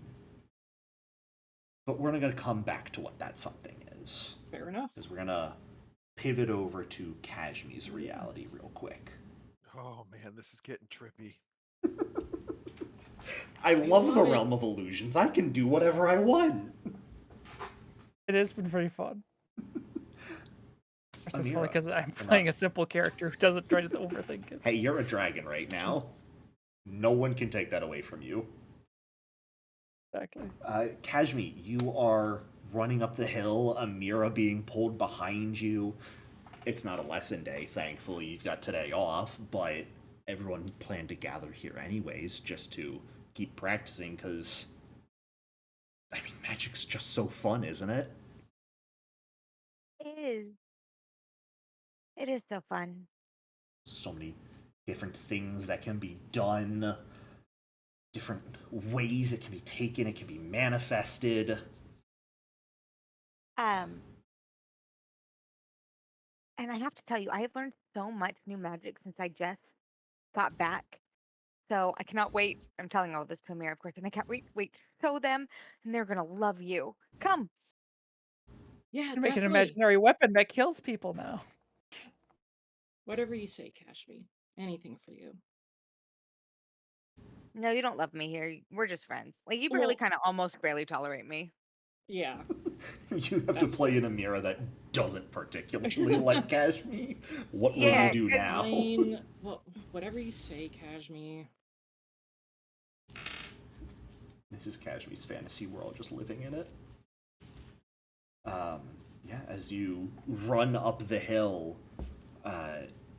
But we're going to come back to what that something is.
Fair enough.
Because we're going to pivot over to Kashmi's reality real quick.
Oh man, this is getting trippy.
I love the realm of illusions. I can do whatever I want.
It has been pretty fun. It's funny because I'm
Amira,
playing a simple character who doesn't try to overthink it.
Hey, you're a dragon right now. No one can take that away from you.
Exactly.
Kashmi, you are running up the hill, Amira being pulled behind you. It's not a lesson day, thankfully. You've got today off, but everyone planned to gather here anyways, just to keep practicing, because, I mean, magic's just so fun, isn't it?
It is. It is so fun.
So many different things that can be done, different ways it can be taken, it can be manifested.
And I have to tell you, I have learned so much new magic since I just got back. So I cannot wait. I'm telling all this to Amir, of course, and I can't wait to show them, and they're gonna love you. Come.
Yeah,
You make an
definitely.
imaginary weapon that kills people now.
Whatever you say, Kashmi. Anything for you.
No, you don't love me here. We're just friends. Like you barely, kind of, almost barely tolerate me.
Yeah.
You have to play an Amira that doesn't particularly like Kashmi. What will you do now?
Fine. Well, whatever you say, Kashmi.
This is Kashmi's fantasy world, just living in it. Yeah, as you run up the hill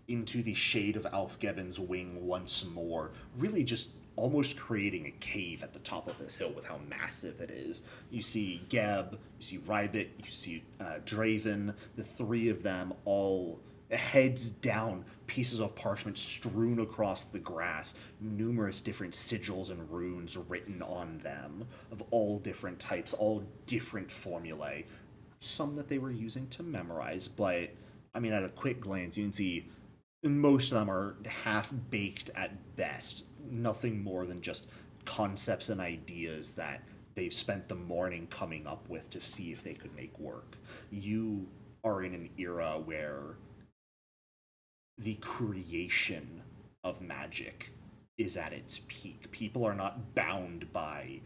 into the shade of Alfgeben's wing once more, really just almost creating a cave at the top of this hill with how massive it is. You see Geb, you see Rybit, you see Draven, the three of them all heads down, pieces of parchment strewn across the grass, numerous different sigils and runes written on them of all different types, all different formulae. Some that they were using to memorize, but I mean, at a quick glance, you can see most of them are half-baked at best. Nothing more than just concepts and ideas that they've spent the morning coming up with to see if they could make work. You are in an era where the creation of magic is at its peak. People are not bound by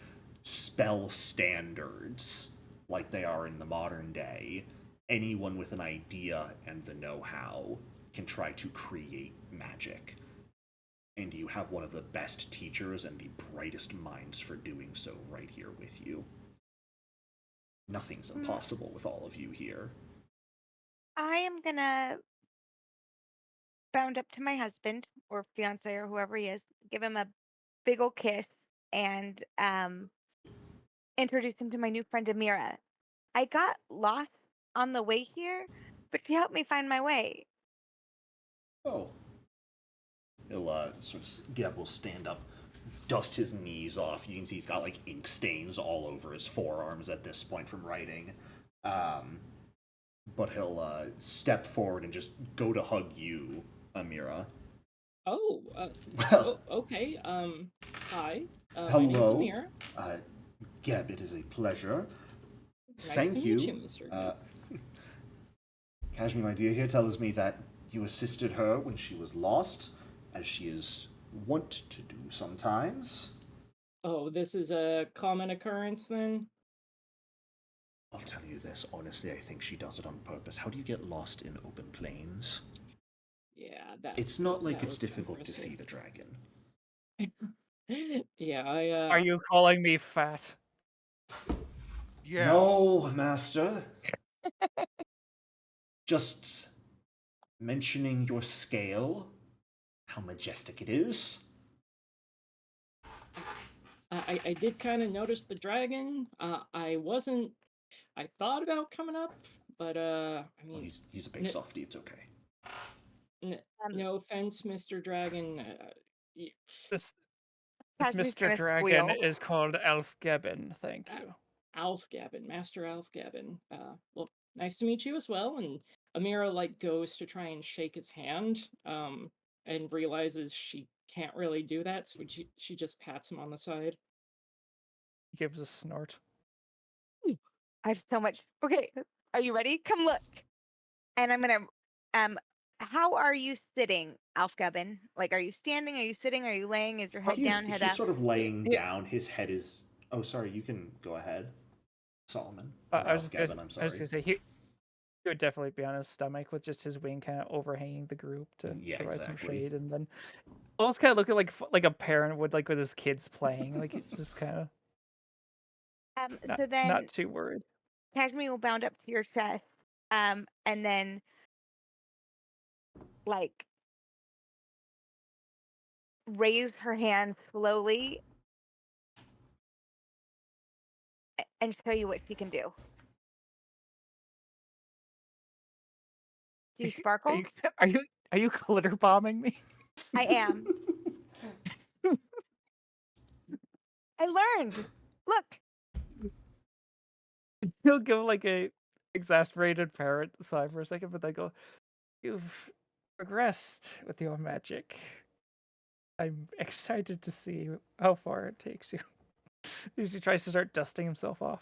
spell standards like they are in the modern day. Anyone with an idea and the know-how can try to create magic. And you have one of the best teachers and the brightest minds for doing so right here with you. Nothing's impossible with all of you here.
I am gonna bound up to my husband or fiance or whoever he is, give him a big ol' kiss, and introduce him to my new friend Amira. I got lost on the way here, but she helped me find my way.
Oh. He'll Geb will stand up, dust his knees off. You can see he's got like ink stains all over his forearms at this point from writing. But he'll step forward and just go to hug you, Amira.
Oh,
Well,
okay. Hi. My name's
hello.
Amir.
Geb, it is a pleasure.
Nice to
Thank
meet you,
you.
Mr. Gibb.
Kashmi, my dear, here tells me that you assisted her when she was lost, as she is wont to do sometimes.
Oh, this is a common occurrence then?
I'll tell you this, honestly, I think she does it on purpose. How do you get lost in open plains?
Yeah,
It's not like
that
it's
was
difficult to
impressive.
see the dragon.
Yeah,
Are you calling me fat?
Yes.
No, master. Just mentioning your scale, how majestic it is.
I did kind of notice the dragon. I thought about coming up, but I
Well,
mean,
he's a big softy, it's okay.
Um,
no offense, Mr. Dragon. Y-
This
Kashmi's
Mr.
gonna
Dragon
squeal.
is called Elf Gebbin, thank you.
Alf Gavin, Master Alf Gavin. Well, nice to meet you as well. And Amira like goes to try and shake his hand, and realizes she can't really do that, so she just pats him on the side.
He gives a snort.
I have so much. Okay, are you ready? Come look. And I'm gonna. How are you sitting, Alfgubbin? Like, are you standing? Are you sitting? Are you laying? Is your head down, head
He's
up?
sort of laying
Yeah.
down. His head is. Oh, sorry. You can go ahead, Solomon. Or
I was
Ralph
just gonna,
Gavin. I'm
I was
sorry.
gonna say he would definitely be on his stomach with just his wing kind of overhanging the group to
Yeah,
provide some
exactly.
shade, and then almost kind of looking like a parent would like with his kids playing, like it's just kind of
So
not
then
too worried.
Kashmir will bound up to your chest, and then like raise her hand slowly and show you what she can do. Do you
Are
sparkle?
you are you are you glitter bombing me?
I am. I learned. Look.
He'll give like a exasperated parrot sigh for a second, but they go, "You've progressed with your magic. I'm excited to see how far it takes you." As he tries to start dusting himself off.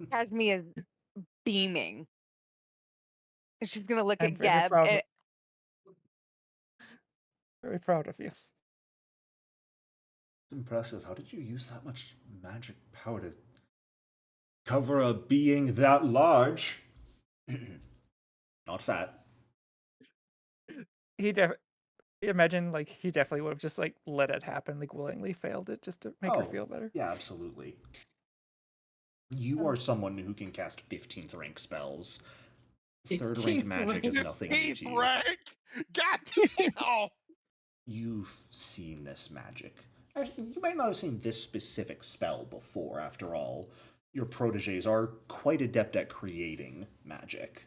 Kashmir is beaming. And she's gonna look
I'm
at Geb and
very proud of you.
It's impressive. How did you use that much magic power to cover a being that large? Not fat.
He imagine like he definitely would have just like let it happen, like willingly failed it just to make her
Oh,
feel better.
yeah, absolutely. You are someone who can cast 15th rank spells. Third rank
15th
magic is
rank.
nothing new to you.
Rank. God damn.
You've seen this magic. Actually, you might not have seen this specific spell before, after all. Your proteges are quite adept at creating magic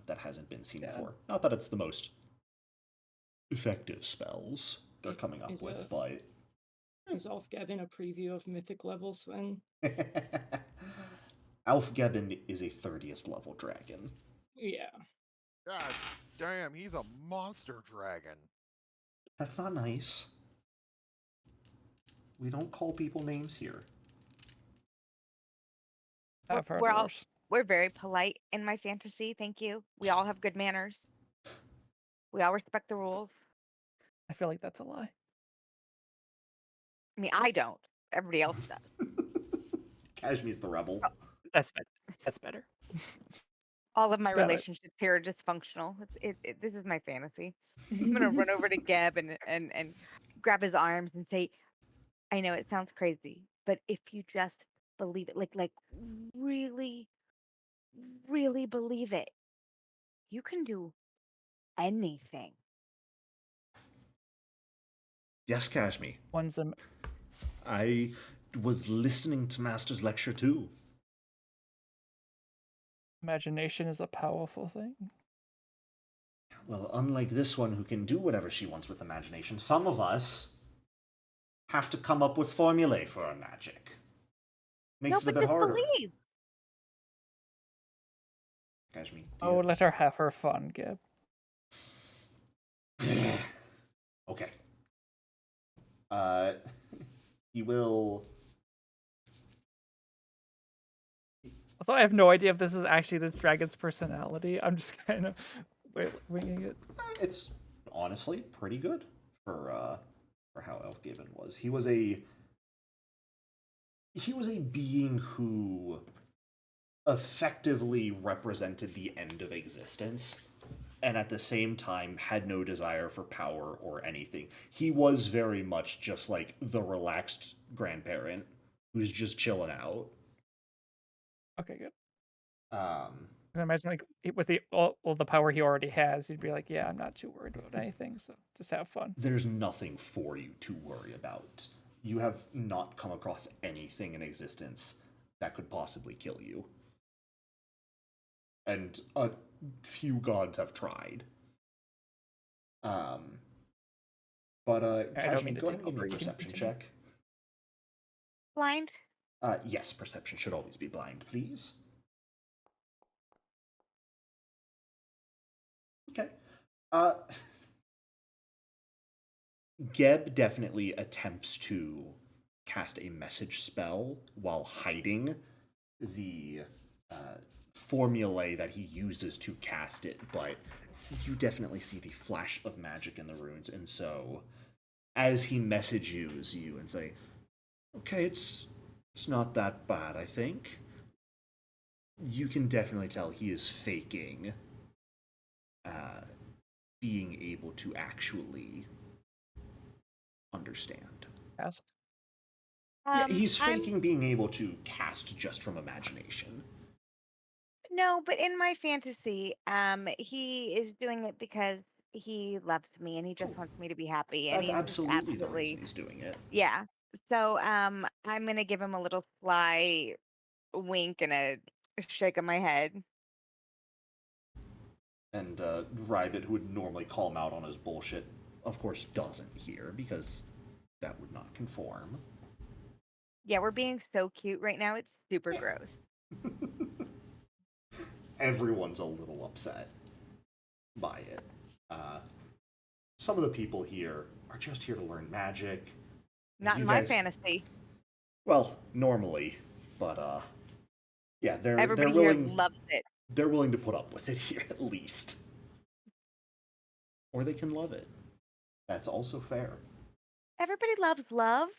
that hasn't been seen before. Not that it's the most effective spells they're coming up with, but.
Is Alf Gavin a preview of mythic levels then?
Alfgebin is a 30th level dragon.
Yeah.
God damn, he's a monster dragon.
That's not nice. We don't call people names here.
I've heard
we're all
worse.
we're very polite in my fantasy. Thank you. We all have good manners. We all respect the rules.
I feel like that's a lie.
I mean, I don't. Everybody else does.
Kashmir's the rebel.
That's better. That's better.
All of my
Got it.
relationships here are dysfunctional. This is my fantasy. I'm gonna run over to Geb and grab his arms and say, "I know it sounds crazy, but if you just believe it, like really, really believe it, you can do anything."
Yes, Kashmir.
One's
I was listening to Master's lecture too.
imagination is a powerful thing.
Well, unlike this one who can do whatever she wants with imagination, some of us have to come up with formulae for our magic. Makes
No,
it a
but
bit
just
harder.
believe.
Kashmi.
Oh, let her have her fun, Gib.
Okay. Uh, he will.
Also, I have no idea if this is actually this dragon's personality. I'm just kind of winging it.
It's honestly pretty good for how Elfgaven was. He was a being who effectively represented the end of existence and at the same time had no desire for power or anything. He was very much just like the relaxed grandparent who's just chilling out.
Okay, good.
Um,
I imagine like with all the power he already has, he'd be like, "Yeah, I'm not too worried about anything, so just have fun."
there's nothing for you to worry about. You have not come across anything in existence that could possibly kill you. And a few gods have tried. Um, but
I don't mean
Kashmi,
to
go ahead
take
and give me
over.
a
You can
perception
continue.
check.
Blind.
Yes, perception should always be blind, please. Okay. Uh, Geb definitely attempts to cast a message spell while hiding the formulae that he uses to cast it, but you definitely see the flash of magic in the runes, and so as he messages you and say, "Okay, it's not that bad, I think," you can definitely tell he is faking uh, being able to actually understand.
Cast.
Yeah, he's
I'm
faking being able to cast just from imagination.
no, but in my fantasy, he is doing it because he loves me and he just wants me to be happy and
That's
he's just
absolutely the reason
absolutely
he's doing it.
yeah. So I'm gonna give him a little sly wink and a shake of my head.
And Rybit, who would normally call him out on his bullshit, of course doesn't here because that would not conform.
Yeah, we're being so cute right now. It's super gross.
Everyone's a little upset by it. Uh, some of the people here are just here to learn magic.
Not
You
in my
guys,
fantasy.
well, normally, but yeah,
Everybody here loves it.
they're willing to put up with it here at least, or they can love it. That's also fair.
Everybody loves love.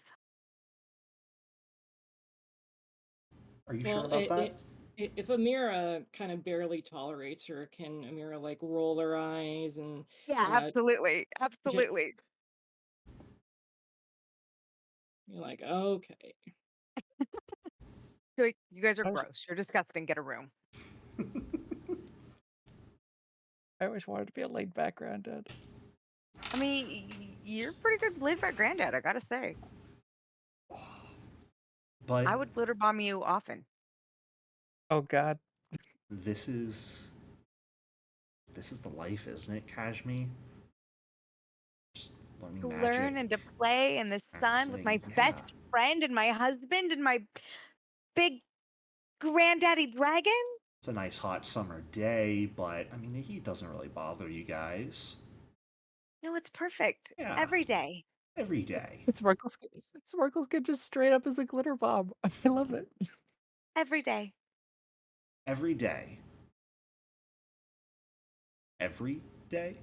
Are you sure
Well,
about that?
if Amira kind of barely tolerates her, can Amira like roll her eyes and
Yeah,
uh,
absolutely.
ju-
Absolutely.
you're like, okay.
Like, you guys are
I was-
gross. You're disgusting. Get a room.
I always wanted to be a laid back granddad.
I mean, you're pretty good laid back granddad, I gotta say.
But
I would glitter bomb you often.
Oh God.
this is the life, isn't it, Kashmi? Just learning
To
magic,
learn and to play in the sun with my
practicing.
best
Yeah,
friend and my husband and my big granddaddy dragon.
it's a nice hot summer day, but I mean the heat doesn't really bother you guys.
No, it's perfect.
Yeah,
Every day.
every day,
Sparkles get just straight up as a glitter bomb. I love it.
Every day.
every day, every day,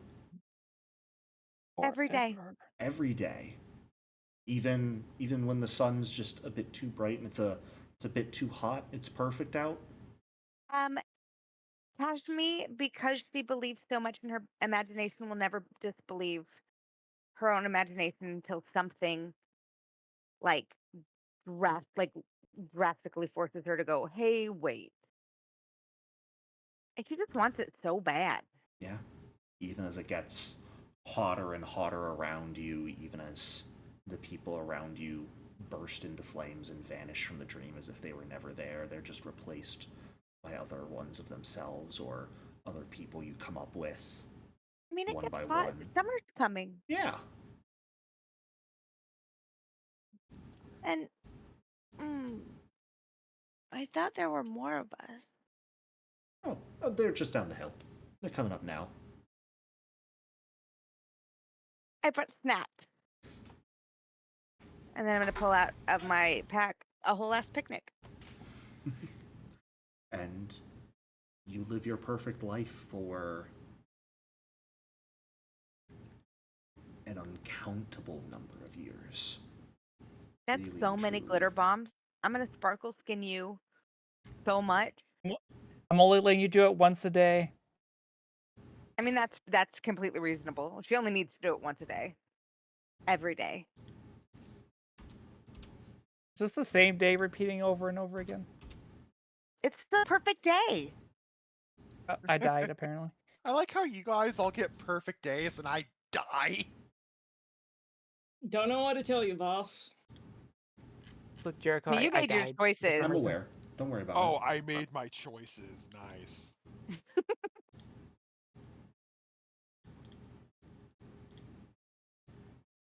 Every day.
Forever.
every day. Even when the sun's just a bit too bright and it's a bit too hot, it's perfect out.
Um, Kashmi, because she believes so much in her imagination, will never disbelieve her own imagination until something like like drastically forces her to go, hey, wait. And she just wants it so bad.
Yeah, even as it gets hotter and hotter around you, even as the people around you burst into flames and vanish from the dream as if they were never there. They're just replaced by other ones of themselves or other people you come up with
I mean, it
one
gets
by
hot.
one.
Summer's coming.
Yeah.
And mm, I thought there were more of us.
Oh, they're just down the hill. They're coming up now.
I brought snacks. And then I'm going to pull out of my pack a whole ass picnic.
And you live your perfect life for an uncountable number of years.
That's
Really
so
and
many
truly.
glitter bombs. I'm going to sparkle skin you so much.
I'm only letting you do it once a day.
I mean, that's completely reasonable. She only needs to do it once a day. Every day.
Is this the same day repeating over and over again?
It's the perfect day.
I died, apparently.
I like how you guys all get perfect days and I die.
Don't know what to tell you, boss.
So, Jericho,
I mean, you
I
made your
died.
choices.
I'm
Reason.
aware. Don't worry about
Oh,
it.
I made my choices. Nice.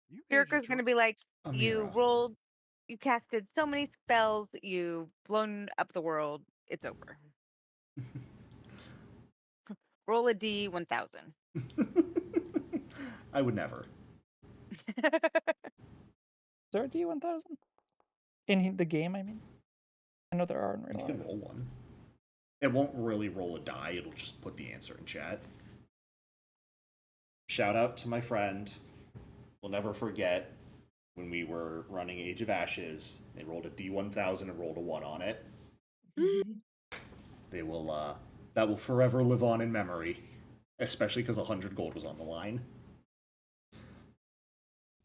You made your
Jericho's going to be like, you
Amira.
you casted so many spells, you've blown up the world. It's over. Roll a D1000.
I would never.
Is there a D1000? In the game, I mean? I know there are in real
You
life.
can roll one. It won't really roll a die, it'll just put the answer in chat. Shout out to my friend. We'll never forget when we were running Age of Ashes. They rolled a D1000 and rolled a 1 on it. They will, that will forever live on in memory. Especially because 100 gold was on the line.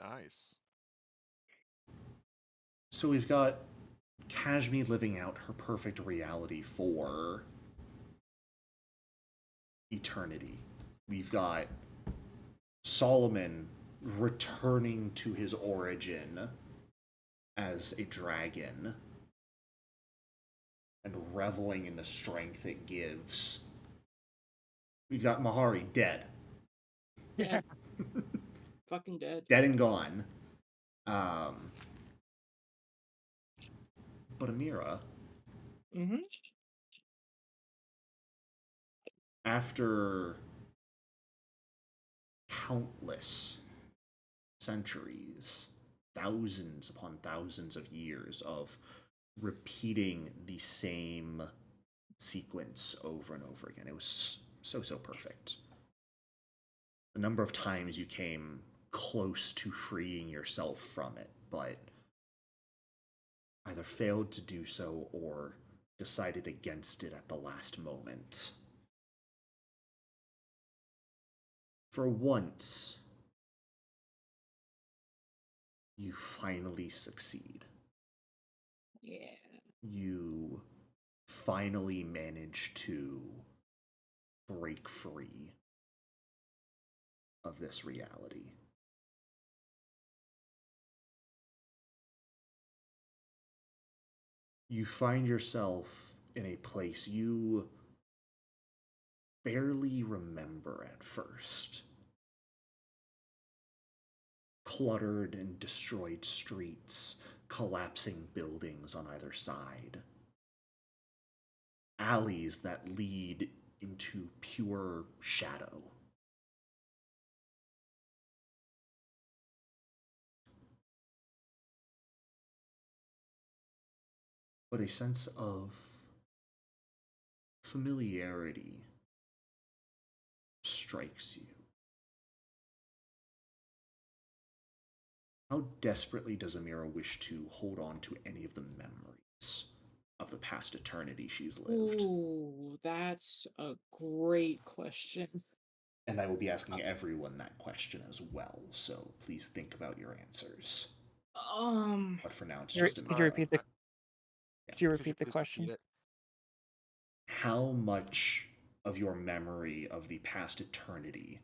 Nice.
So we've got Kashmi living out her perfect reality for eternity. We've got Solomon returning to his origin as a dragon and reveling in the strength it gives. We've got Mahari dead.
Dead. Fucking dead.
Dead and gone. But Amira,
Mm-hmm.
after countless centuries, thousands upon thousands of years of repeating the same sequence over and over again. It was so perfect. The number of times you came close to freeing yourself from it, but either failed to do so or decided against it at the last moment. For once, you finally succeed.
Yeah.
You finally manage to break free of this reality. You find yourself in a place you barely remember at first. Cluttered and destroyed streets, collapsing buildings on either side. Alleys that lead into pure shadow. But a sense of familiarity strikes you. How desperately does Amira wish to hold on to any of the memories of the past eternity she's lived?
Ooh, that's a great question.
And I will be asking everyone that question as well, so please think about your answers. But for now, it's just
Could you repeat the? Could you
Could you
repeat the
please
question?
repeat it?
How much of your memory of the past eternity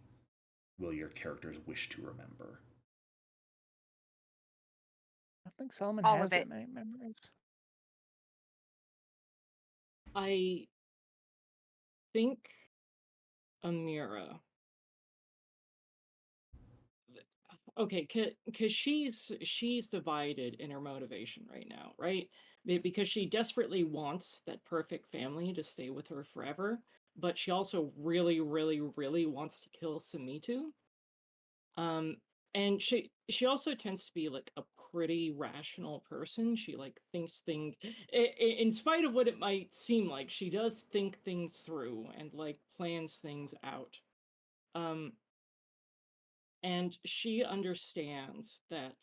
will your characters wish to remember?
I don't think Solomon
All
has
of it.
that many memories.
I think Amira. Okay, because she's divided in her motivation right now, right? Because she desperately wants that perfect family to stay with her forever, but she also really, really, really wants to kill Samitu. And she also tends to be like a pretty rational person. She like thinks things, in spite of what it might seem like, she does think things through and like plans things out. Um, and she understands that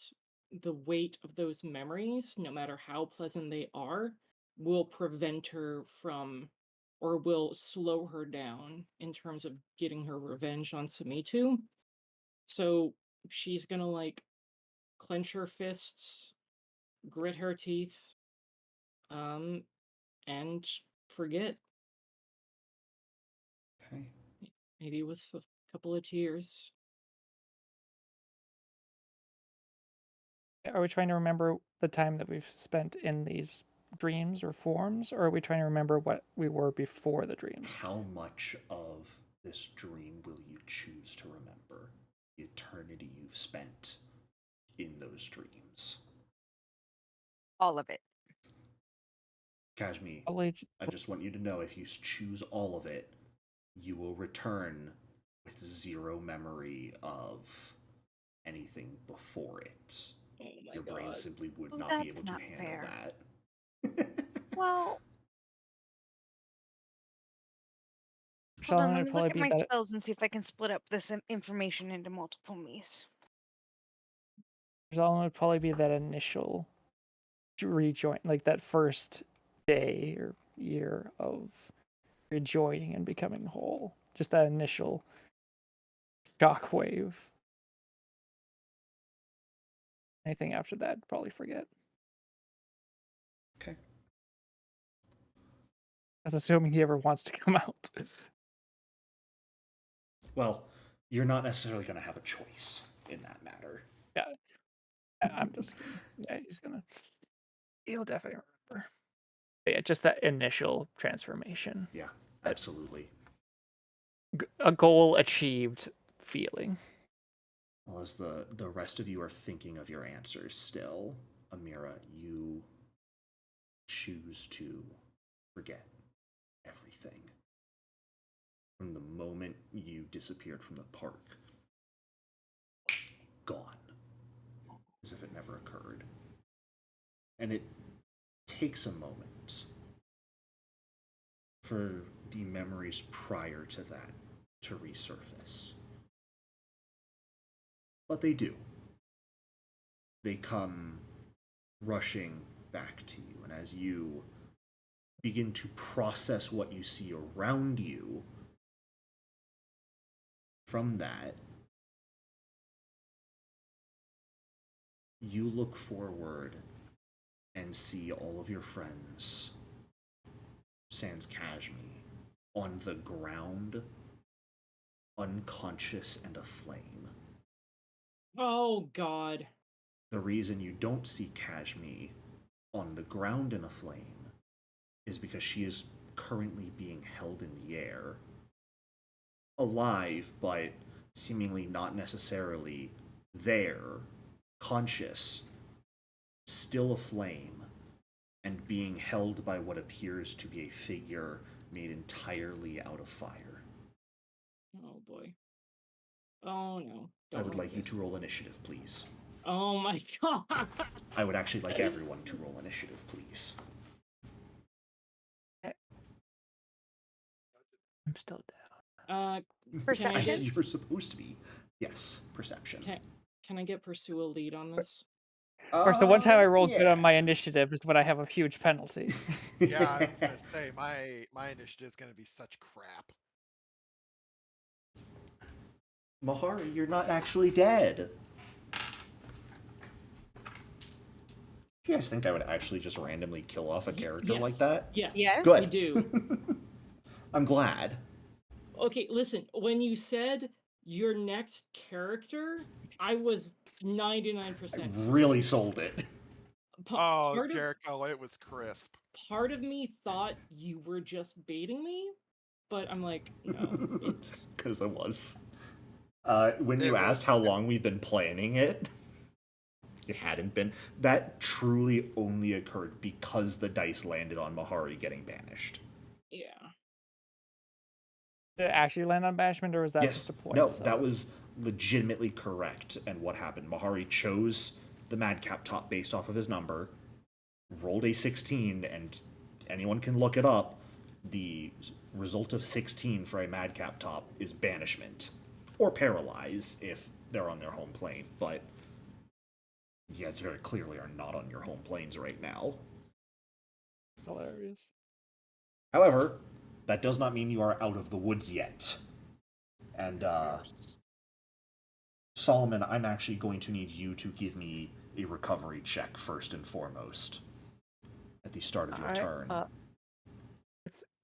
the weight of those memories, no matter how pleasant they are, will prevent her from or will slow her down in terms of getting her revenge on Samitu. So she's gonna like clench her fists, grit her teeth, um, and forget.
Okay.
Maybe with a couple of tears.
Are we trying to remember the time that we've spent in these dreams or forms, or are we trying to remember what we were before the dreams?
How much of this dream will you choose to remember? The eternity you've spent in those dreams.
All of it.
Kashmi,
Probably
I just want you to know if you choose all of it, you will return with zero memory of anything before it.
Oh my
Your brain
god.
simply would
Well,
not be
that's
able to
not
handle
fair.
that.
Well, hold on.
Shalom
Let
would
me look
probably
at
be
my
that.
spells and see if I can split up this information into multiple me's.
Shalom would probably be that initial rejoin, like that first day or year of rejoining and becoming whole. Just that initial shockwave. Anything after that, probably forget.
Okay.
That's assuming he ever wants to come out.
Well, you're not necessarily going to have a choice in that matter.
Yeah, I'm just kidding. Yeah, he'll definitely remember. But yeah, just that initial transformation.
Yeah, absolutely.
A goal achieved feeling.
Well, as the rest of you are thinking of your answers still, Amira, you choose to forget everything. From the moment you disappeared from the park, gone. As if it never occurred. And it takes a moment for the memories prior to that to resurface. But they do. They come rushing back to you, and as you begin to process what you see around you, from that, you look forward and see all of your friends, sans Kashmi, on the ground, unconscious and aflame.
Oh god.
The reason you don't see Kashmi on the ground in a flame is because she is currently being held in the air, alive, but seemingly not necessarily there, conscious, still aflame, and being held by what appears to be a figure made entirely out of fire.
Oh boy. Oh no.
I would like you
this.
to roll initiative, please.
Oh my god.
I would actually like everyone to roll initiative, please.
I'm still down.
Perception?
As you're supposed to be. Yes, perception.
Can I get pursue a lead on this?
Of course, the one time I rolled good on
yeah.
my initiative is when I have a huge penalty.
Yeah, I was gonna say my initiative is gonna be such crap.
Mahari, you're not actually dead. Do you guys think I would actually just randomly kill off a character like that?
Yeah.
Yes.
Good.
We do.
I'm glad.
Okay, listen, when you said your next character, I was 99%
Really sold it.
Oh,
part of
Jericho, it was crisp.
part of me thought you were just baiting me, but I'm like, no, it's
Because I was. When
It
you asked
was-
how long we've been planning it, it hadn't been. That truly only occurred because the dice landed on Mahari getting banished.
Yeah.
Did it actually land on banishment, or was that
Yes,
just a point?
no,
so-
that was legitimately correct. And what happened? Mahari chose the madcap top based off of his number, rolled a 16, and anyone can look it up. The result of 16 for a madcap top is banishment or paralyze if they're on their home plane. But you guys very clearly are not on your home planes right now.
Hilarious.
However, that does not mean you are out of the woods yet. And Solomon, I'm actually going to need you to give me a recovery check first and foremost at the start of your turn.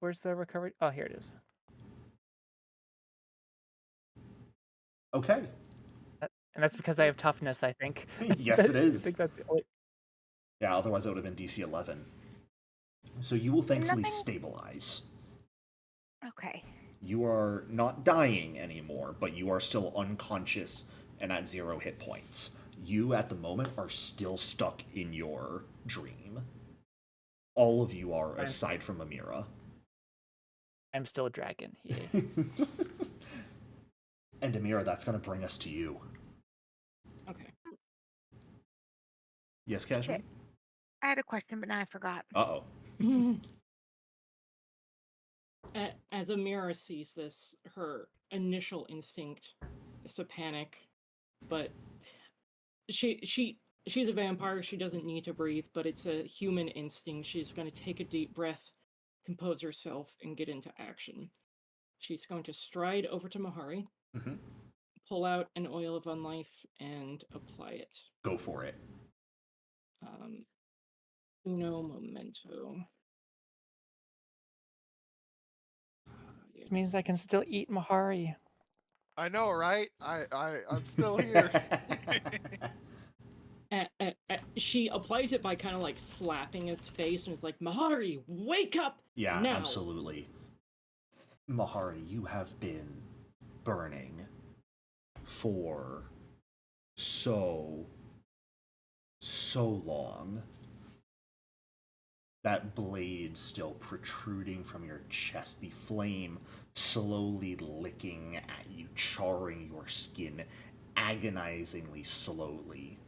Where's the recovery? Oh, here it is.
Okay.
And that's because I have toughness, I think.
Yes, it
I
is.
think that's the only...
Yeah, otherwise it would have been DC 11. So you will thankfully
Nothing-
stabilize.
Okay.
You are not dying anymore, but you are still unconscious and at 0 hit points. You, at the moment, are still stuck in your dream. All of you are, aside from Amira.
I'm still a dragon. Yay.
And Amira, that's going to bring us to you.
Okay.
Yes, Kashmir?
Okay. I had a question, but now I forgot.
Uh-oh.
As Amira sees this, her initial instinct is to panic, but she's a vampire. She doesn't need to breathe, but it's a human instinct. She's going to take a deep breath, compose herself, and get into action. She's going to stride over to Mahari,
Mhm.
pull out an oil of unlife, and apply it.
Go for it.
Uno momento.
Which means I can still eat Mahari.
I know, right? I'm still here.
She applies it by kind of like slapping his face and is like, Mahari, wake up!
Yeah,
now!
absolutely. Mahari, you have been burning for so long. That blade still protruding from your chest, the flame slowly licking at you, charring your skin agonizingly slowly.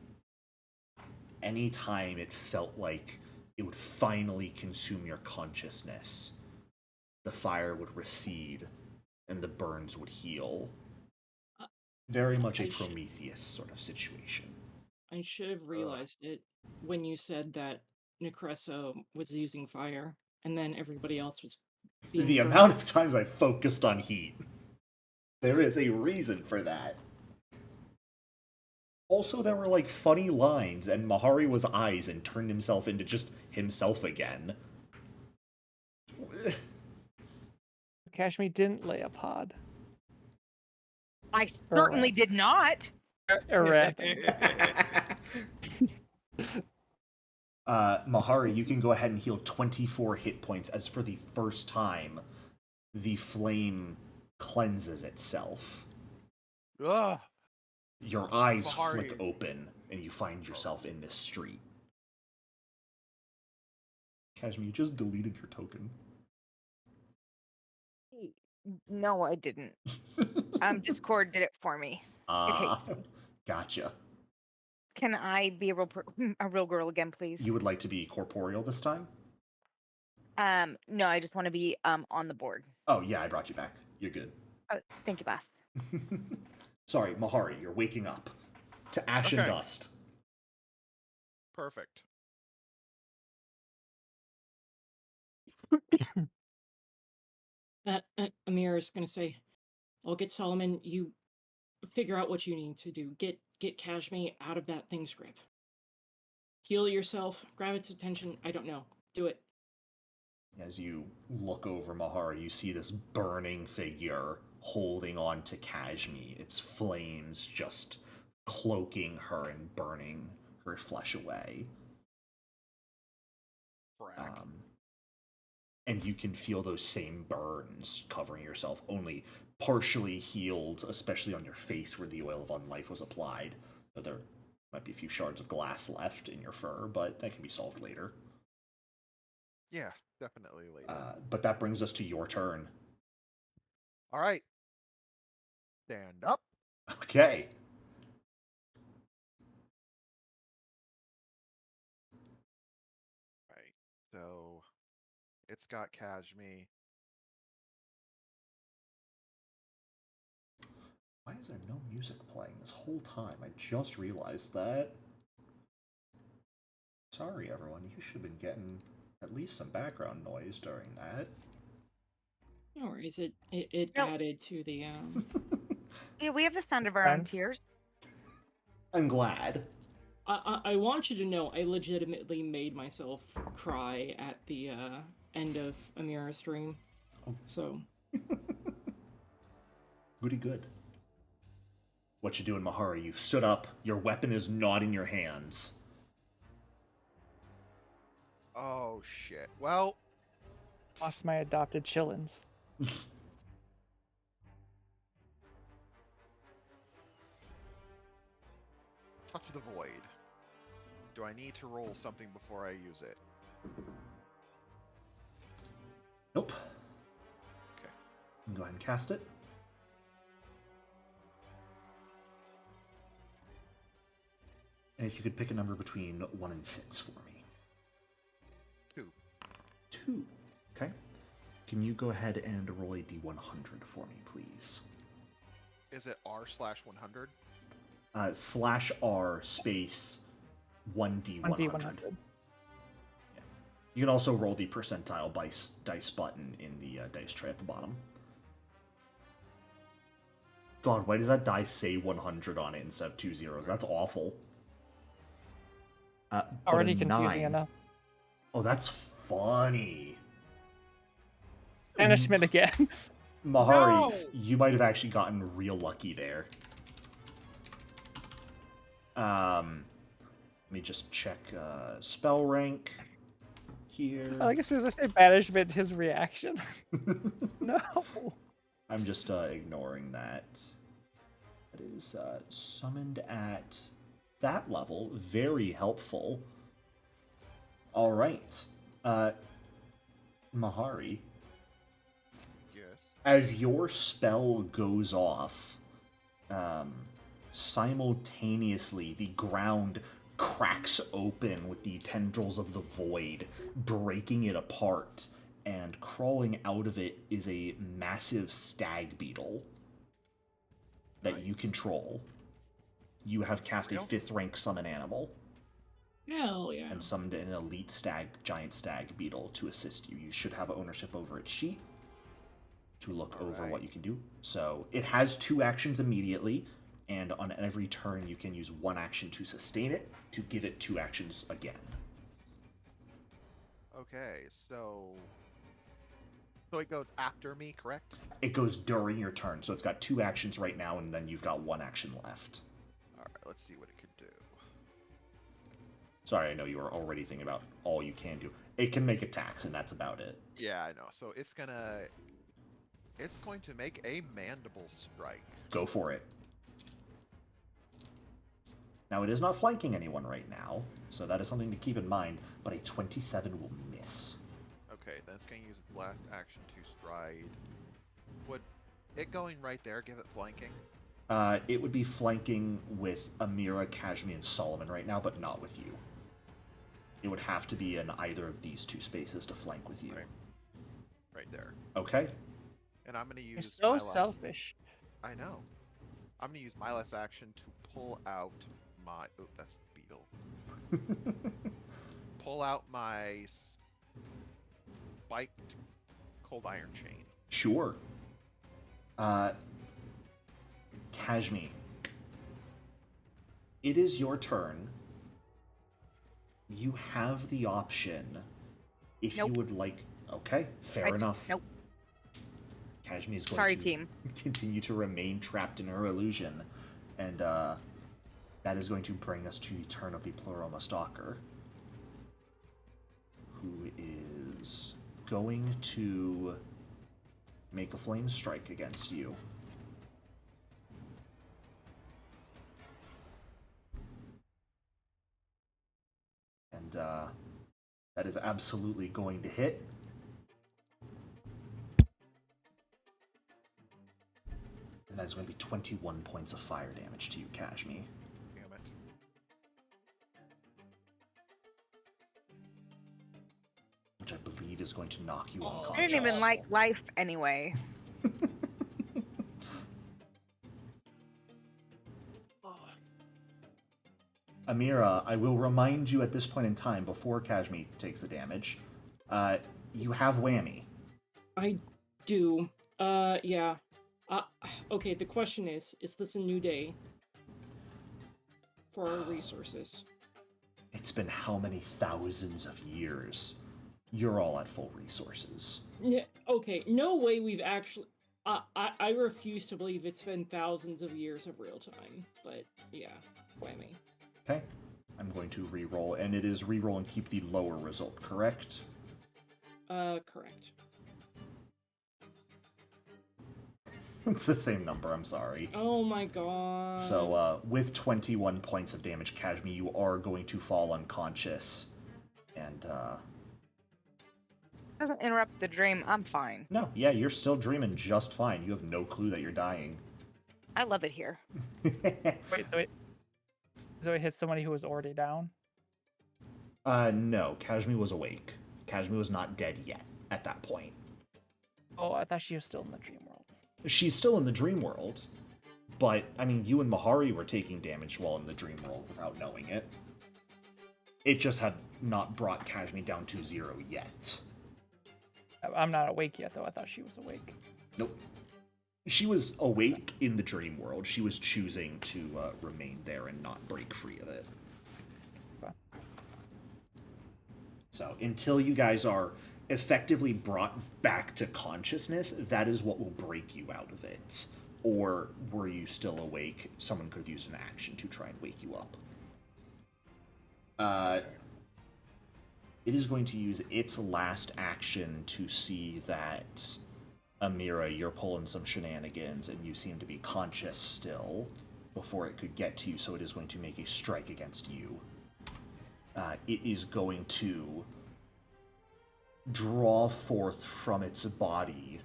Anytime it felt like it would finally consume your consciousness, the fire would recede and the burns would heal. Very much a
I should-
Prometheus sort of situation.
I should have realized it when you said that Necresso was using fire, and then everybody else was being
The
burned.
amount of times I focused on heat. There is a reason for that. Also, there were like funny lines, and Mahari was eyes and turned himself into just himself again.
Kashmir didn't lay a pod.
I certainly did not.
Rip.
Mahari, you can go ahead and heal 24 hit points as for the first time, the flame cleanses itself.
Ugh.
Your eyes
Mahari.
flick open, and you find yourself in this street. Kashmir, you just deleted your token.
No, I didn't. Discord did it for me.
Gotcha.
Can I be a real girl again, please?
You would like to be corporeal this time?
No, I just want to be on the board.
Oh, yeah, I brought you back. You're good.
Oh, thank you, boss.
Sorry, Mahari, you're waking up to ash and
Okay.
dust.
Perfect.
Amir is going to say, I'll get Solomon, you figure out what you need to do. Get Kashmir out of that thing's grip. Heal yourself, grab its attention, I don't know. Do it.
As you look over Mahari, you see this burning figure holding on to Kashmir, its flames just cloaking her and burning her flesh away.
Frack.
And you can feel those same burns covering yourself, only partially healed, especially on your face where the oil of unlife was applied. But there might be a few shards of glass left in your fur, but that can be solved later.
Yeah, definitely later.
But that brings us to your turn.
All right. Stand up.
Okay.
Right. So it's got Kashmi.
Why is there no music playing this whole time? I just realized that. Sorry, everyone. You should have been getting at least some background noise during that.
No worries. It
Nope.
added to the
Yeah, we have the sound
The
of our own
sounds.
tears.
I'm glad.
I want you to know I legitimately made myself cry at the end of Amira's stream.
Oh.
So
Goody good. What you doing, Mahari? You've stood up. Your weapon is not in your hands.
Oh shit. Well,
Lost my adopted chillins.
touch the void. Do I need to roll something before I use it?
Nope.
Okay.
You can go ahead and cast it. And if you could pick a number between 1 and 6 for me.
2.
2. Okay. Can you go ahead and roll a d100 for me, please?
Is it R/100?
/R space 1d100.
1d100.
Yeah. You can also roll the percentile dice button in the dice tray at the bottom. God, why does that die say 100 on it instead of 2 zeros? That's awful. But
Already
a
confusing
9.
enough.
Oh, that's funny.
Banishment again.
Mahari,
No!
you might have actually gotten real lucky there. Let me just check spell rank here.
I like as soon as I say banishment, his reaction. No.
I'm just ignoring that. That is summoned at that level. Very helpful. All right. Mahari,
Yes.
as your spell goes off, simultaneously the ground cracks open with the tendrils of the void, breaking it apart, and crawling out of it is a massive stag beetle that you
Nice.
control. You have cast a
Real?
5th rank summon animal
hell yeah.
and summoned an elite giant stag beetle to assist you. You should have ownership over its sheet to look over
Alright.
what you can do. So it has 2 actions immediately, and on every turn you can use 1 action to sustain it, to give it 2 actions again.
Okay, so it goes after me, correct?
It goes during your turn, so it's got 2 actions right now, and then you've got 1 action left.
Alright, let's see what it can do.
Sorry, I know you were already thinking about all you can do. It can make attacks, and that's about it.
Yeah, I know. So it's going to make a mandible strike.
Go for it. Now, it is not flanking anyone right now, so that is something to keep in mind, but a 27 will miss.
Okay, then it's going to use its last action to stride. Would it going right there give it flanking?
It would be flanking with Amira, Kashmi, and Solomon right now, but not with you. It would have to be in either of these 2 spaces to flank with you.
Right there.
Okay.
And I'm going to use
You're so
my last...
selfish.
I know. I'm going to use my last action to pull out my... Oh, that's the beetle. Pull out my spiked cold iron chain.
Sure. Kashmi. It is your turn. You have the option, if you
Nope.
would like... Okay, fair enough.
Nope.
Kashmi is going
Sorry,
to
team.
continue to remain trapped in her illusion, and that is going to bring us to the turn of the Pleroma Stalker, who is going to make a flame strike against you. And that is absolutely going to hit. And that is going to be 21 points of fire damage to you, Kashmi.
Damn it.
Which I believe is going to knock you
Oh.
I didn't even
unconscious.
like life anyway.
Amira, I will remind you at this point in time, before Kashmi takes the damage, you have whammy.
I do. Yeah. Okay, the question is this a new day for our resources?
It's been how many thousands of years? You're all at full resources.
Yeah, okay, no way we've actually... I refuse to believe it's been thousands of years of real time, but yeah, whammy.
Okay. I'm going to re-roll, and it is re-roll and keep the lower result, correct?
Correct.
It's the same number, I'm sorry.
Oh my god.
So, with 21 points of damage, Kashmi, you are going to fall unconscious. And,
Doesn't interrupt the dream. I'm fine.
no, yeah, you're still dreaming just fine. You have no clue that you're dying.
I love it here.
Wait. So it hits somebody who was already down?
No, Kashmi was awake. Kashmi was not dead yet at that point.
Oh, I thought she was still in the dream world.
She's still in the dream world, but, I mean, you and Mahari were taking damage while in the dream world without knowing it. It just had not brought Kashmi down to 0 yet.
I'm not awake yet, though. I thought she was awake.
Nope. She was awake in the dream world. She was choosing to remain there and not break free of it.
Okay.
So until you guys are effectively brought back to consciousness, that is what will break you out of it. Or were you still awake? Someone could have used an action to try and wake you up. It is going to use its last action to see that, Amira, you're pulling some shenanigans and you seem to be conscious still before it could get to you, so it is going to make a strike against you. It is going to draw forth from its body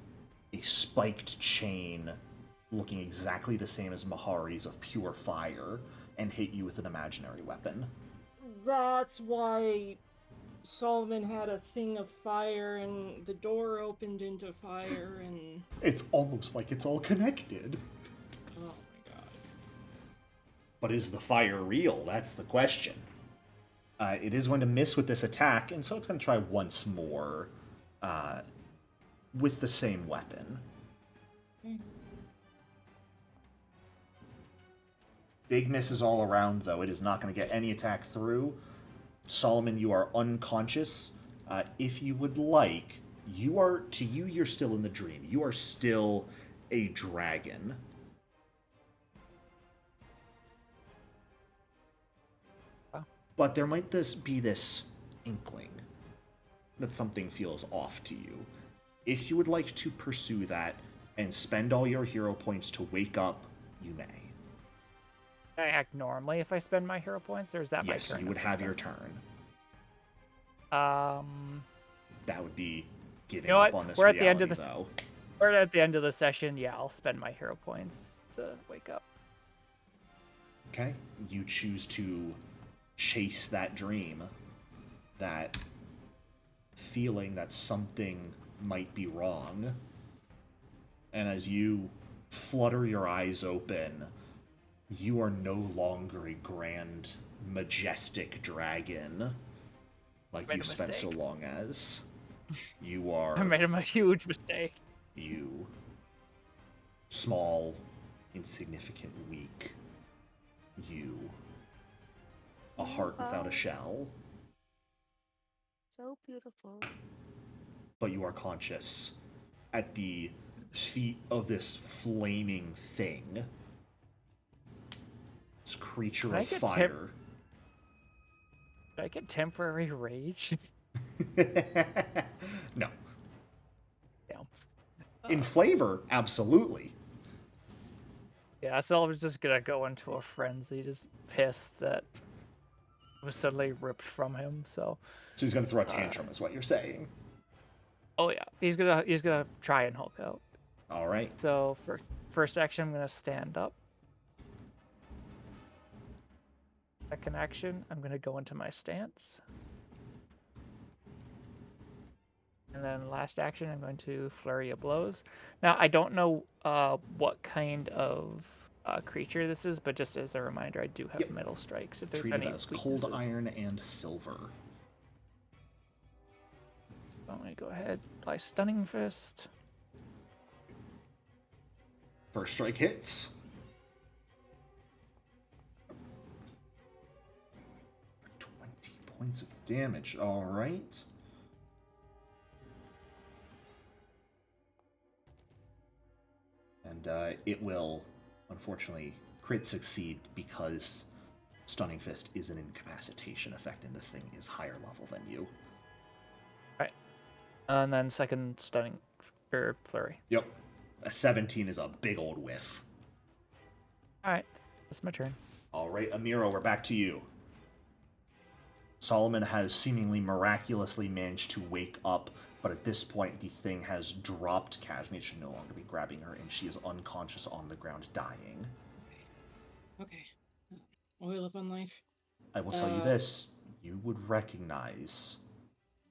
a spiked chain looking exactly the same as Mahari's of pure fire and hit you with an imaginary weapon.
That's why Solomon had a thing of fire and the door opened into fire and...
It's almost like it's all connected.
Oh my god.
But is the fire real? That's the question. It is going to miss with this attack, and so it's going to try once more with the same weapon. Big misses all around, though. It is not going to get any attack through. Solomon, you are unconscious. If you would like, you're still in the dream. You are still a dragon. But there might be this inkling that something feels off to you. If you would like to pursue that and spend all your hero points to wake up, you may.
Can I act normally if I spend my hero points, or is that my turn?
Yes, you would
if I
have
spend-
your turn. That would be giving
You know
up
what?
on this
We're at
reality,
the end of the
though.
We're at the end of the session. Yeah, I'll spend my hero points to wake up.
Okay, you choose to chase that dream, that feeling that something might be wrong. And as you flutter your eyes open, you are no longer a grand, majestic dragon like
Made
you
a
spent so
mistake.
long as. You are
I made a huge mistake.
you. Small, insignificant, weak. You. A heart without a shell.
So beautiful.
But you are conscious at the feet of this flaming thing. This creature
Can I
of
get
fire.
Did I get temporary rage?
No.
Damn.
In flavor, absolutely.
Yeah, so I was just gonna go into a frenzy, just pissed that it was suddenly ripped from him. So,
So he's going to throw a tantrum, is what you're saying.
oh yeah, he's gonna try and Hulk out.
All right.
So for first action, I'm gonna stand up. Second action, I'm gonna go into my stance. And then last action, I'm going to flurry of blows. Now, I don't know what kind of creature this is, but just as a reminder, I do have metal strikes. If there's
Treated
any
as
weaknesses.
cold iron and silver.
I'm going to go ahead, apply Stunning Fist.
First strike hits. For 20 points of damage. All right. And it will, unfortunately, crit succeed because Stunning Fist is an incapacitation effect, and this thing is higher level than you.
Right. And then second Stunning or Flurry.
Yep. A 17 is a big old whiff.
All right. That's my turn.
All right, Amira, we're back to you. Solomon has seemingly miraculously managed to wake up, but at this point, the thing has dropped Kashmir. It should no longer be grabbing her, and she is unconscious on the ground, dying.
Okay. Oil of Unlife.
I will tell you this. You would recognize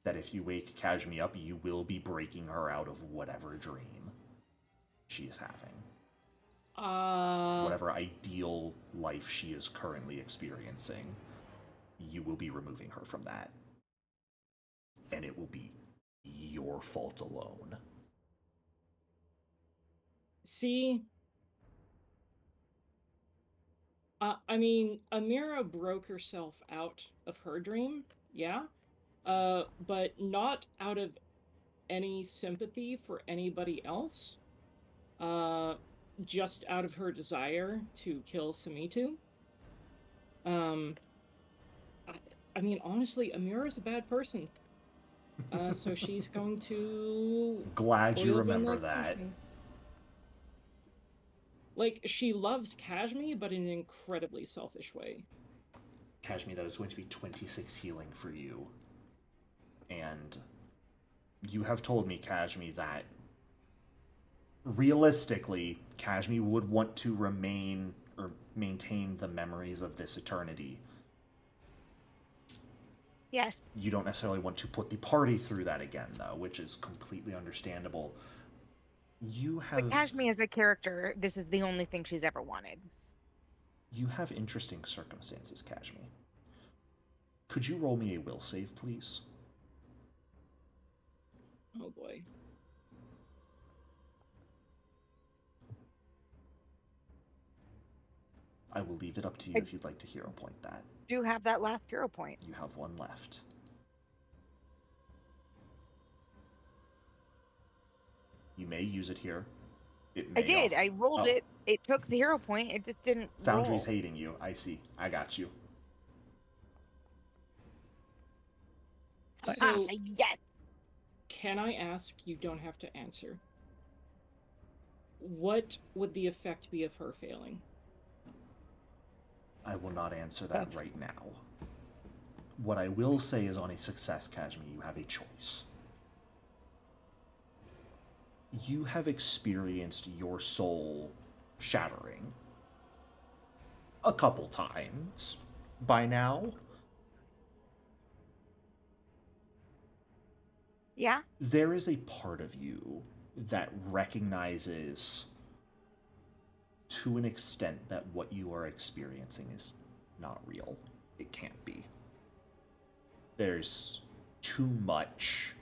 that if you wake Kashmir up, you will be breaking her out of whatever dream she is having. Whatever ideal life she is currently experiencing, you will be removing her from that. And it will be your fault alone.
See, I mean, Amira broke herself out of her dream, yeah, but not out of any sympathy for anybody else, just out of her desire to kill Samitu. I mean, honestly, Amira's a bad person. So she's going to...
Glad you remember that.
Kashmir. Like, she loves Kashmir, but in an incredibly selfish way.
Kashmir, that is going to be 26 healing for you. And you have told me, Kashmir, that realistically, Kashmir would want to remain or maintain the memories of this eternity.
Yes.
You don't necessarily want to put the party through that again, though, which is completely understandable. You have...
But Kashmir as a character, this is the only thing she's ever wanted.
You have interesting circumstances, Kashmir. Could you roll me a will save, please?
Oh boy.
I will leave it up to you if you'd like to hero point that.
Do have that last hero point.
You have one left. You may use it here. It may
I did. I rolled it. It took the hero point. It just didn't
Foundry's
roll.
hating you. I see. I got you.
So,
yes.
can I ask, you don't have to answer, what would the effect be of her failing?
I will not answer that right now. What I will say is on a success, Kashmir, you have a choice. You have experienced your soul shattering a couple times by now.
Yeah.
There is a part of you that recognizes to an extent that what you are experiencing is not real. It can't be. There's too much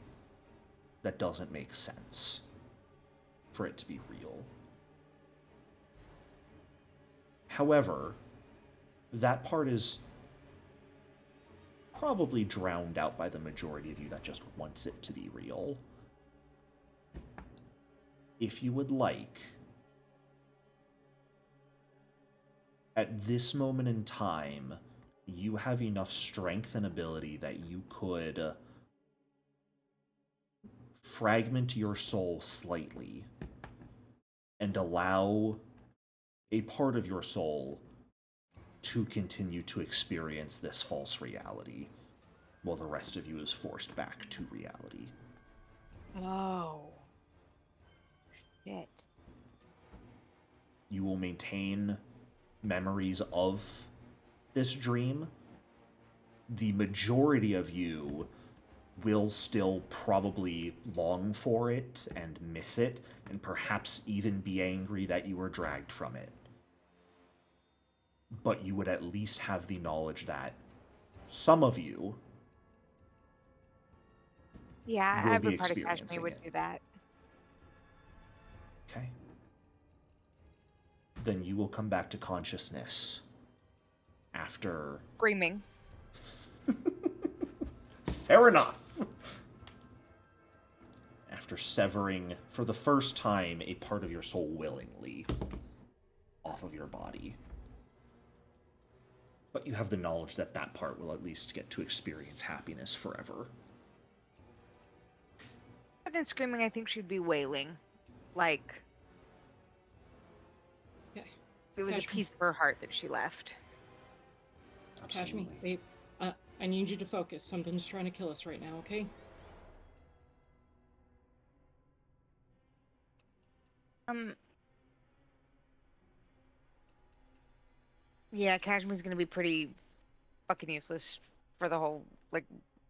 that doesn't make sense for it to be real. However, that part is probably drowned out by the majority of you that just wants it to be real. If you would like, at this moment in time, you have enough strength and ability that you could fragment your soul slightly and allow a part of your soul to continue to experience this false reality while the rest of you is forced back to reality.
Oh. Shit.
You will maintain memories of this dream. The majority of you will still probably long for it and miss it, and perhaps even be angry that you were dragged from it. But you would at least have the knowledge that some of you
Yeah,
will
every
be
part of Kashmir
experiencing
would
it.
do that.
Okay. Then you will come back to consciousness after...
Screaming.
Fair enough! After severing, for the first time, a part of your soul willingly off of your body. But you have the knowledge that that part will at least get to experience happiness forever.
Rather than screaming, I think she'd be wailing. Like,
Okay.
it was a
Kashmir.
piece of her heart that she left.
Kashmir,
Absolutely.
wait. I need you to focus. Something's trying to kill us right now, okay?
Yeah, Kashmir's gonna be pretty fucking useless for the whole, like,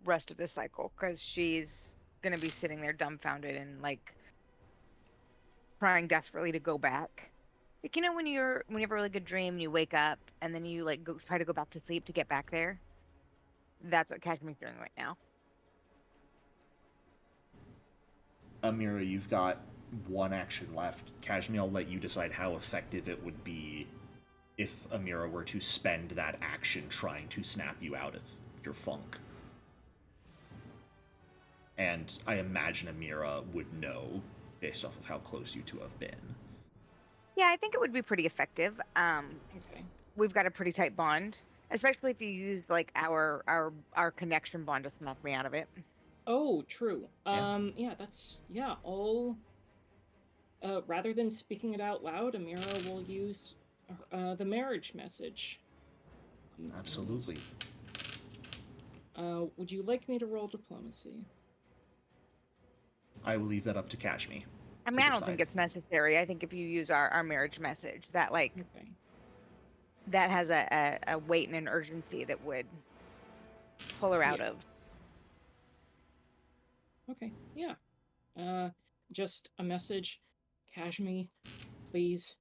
rest of this cycle, because she's gonna be sitting there dumbfounded and, like, trying desperately to go back. Like, you know when you have a really good dream and you wake up and then you, like, try to go back to sleep to get back there? That's what Kashmir's doing right now.
Amira, you've got one action left. Kashmir, I'll let you decide how effective it would be if Amira were to spend that action trying to snap you out of your funk. And I imagine Amira would know, based off of how close you two have been.
Yeah, I think it would be pretty effective.
Okay.
We've got a pretty tight bond, especially if you use, like, our connection bond to snap me out of it.
Oh, true.
Yeah.
Yeah, that's... Yeah, rather than speaking it out loud, Amira will use the marriage message.
Absolutely.
Would you like me to roll diplomacy?
I will leave that up to Kashmir.
I mean, I don't think it's necessary. I think if you use our marriage message, that, like,
Okay.
that has a weight and an urgency that would pull her out
Yeah.
of.
Okay, yeah. Just a message. Kashmir, please.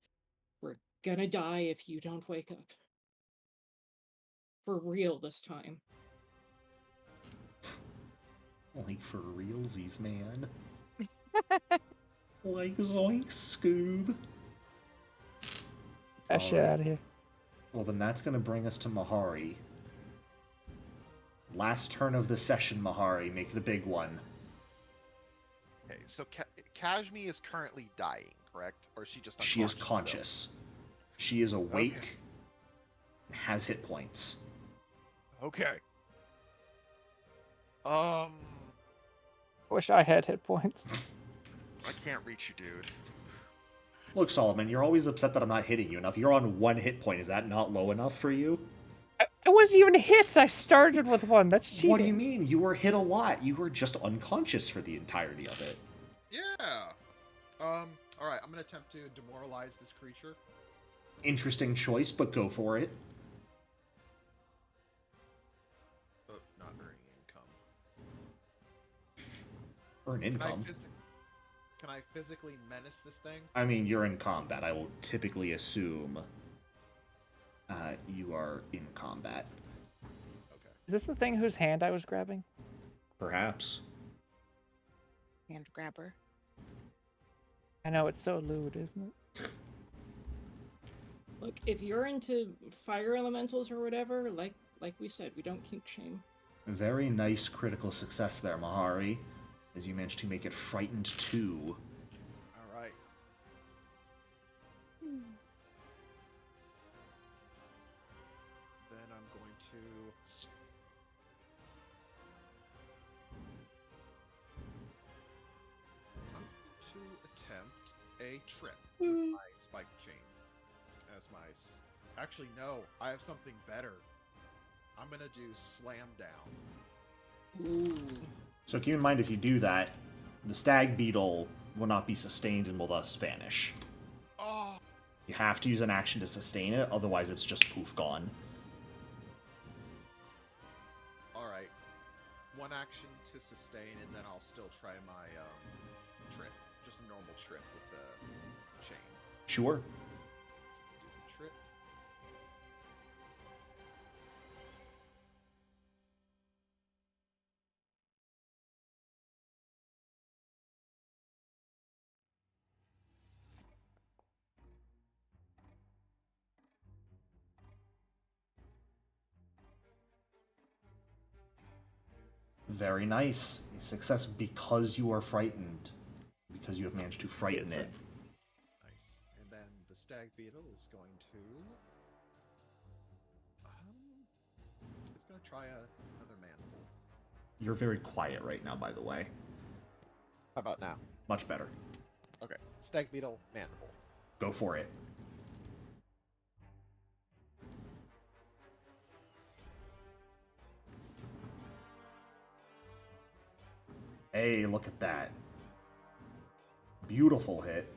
We're gonna die if you don't wake up. For real this time.
Like, for realsies, man. Like, zoink, Scoob.
That shit
Alright.
out of here.
Well, then that's going to bring us to Mahari. Last turn of the session, Mahari. Make the big one.
Okay, so Kashmir is currently dying, correct? Or is she just unconscious?
She is
still?
conscious. She is awake.
Okay.
Has hit points.
Okay.
I wish I had hit points.
I can't reach you, dude.
Look, Solomon, you're always upset that I'm not hitting you enough. You're on 1 hit point. Is that not low enough for you?
I wasn't even hit. I started with 1. That's cheating.
What do you mean? You were hit a lot. You were just unconscious for the entirety of it.
Yeah. Alright, I'm gonna attempt to demoralize this creature.
Interesting choice, but go for it.
Oh, not earning income.
Earn income.
Can I physically menace this thing?
I mean, you're in combat. I will typically assume you are in combat.
Okay.
Is this the thing whose hand I was grabbing?
Perhaps.
Hand grabber.
I know, it's so lewd, isn't it?
Look, if you're into fire elementals or whatever, like we said, we don't kink shame.
Very nice critical success there, Mahari, as you managed to make it frightened 2.
Alright. Then I'm going to... a trip with my spike chain. As my... Actually, no. I have something better. I'm going to do slam down.
Ooh.
So keep in mind, if you do that, the stag beetle will not be sustained and will thus vanish.
Oh,
You have to use an action to sustain it, otherwise it's just poof gone.
alright. One action to sustain, and then I'll still try my trip. Just a normal trip with the chain.
Sure.
Let's do the trip.
Very nice. A success because you are frightened. Because you have managed to frighten it.
Nice. And then the stag beetle is going to... it's going to try another mandible.
You're very quiet right now, by the way.
How about now?
Much better.
Okay. Stag beetle, mandible.
Go for it. Hey, look at that. Beautiful hit.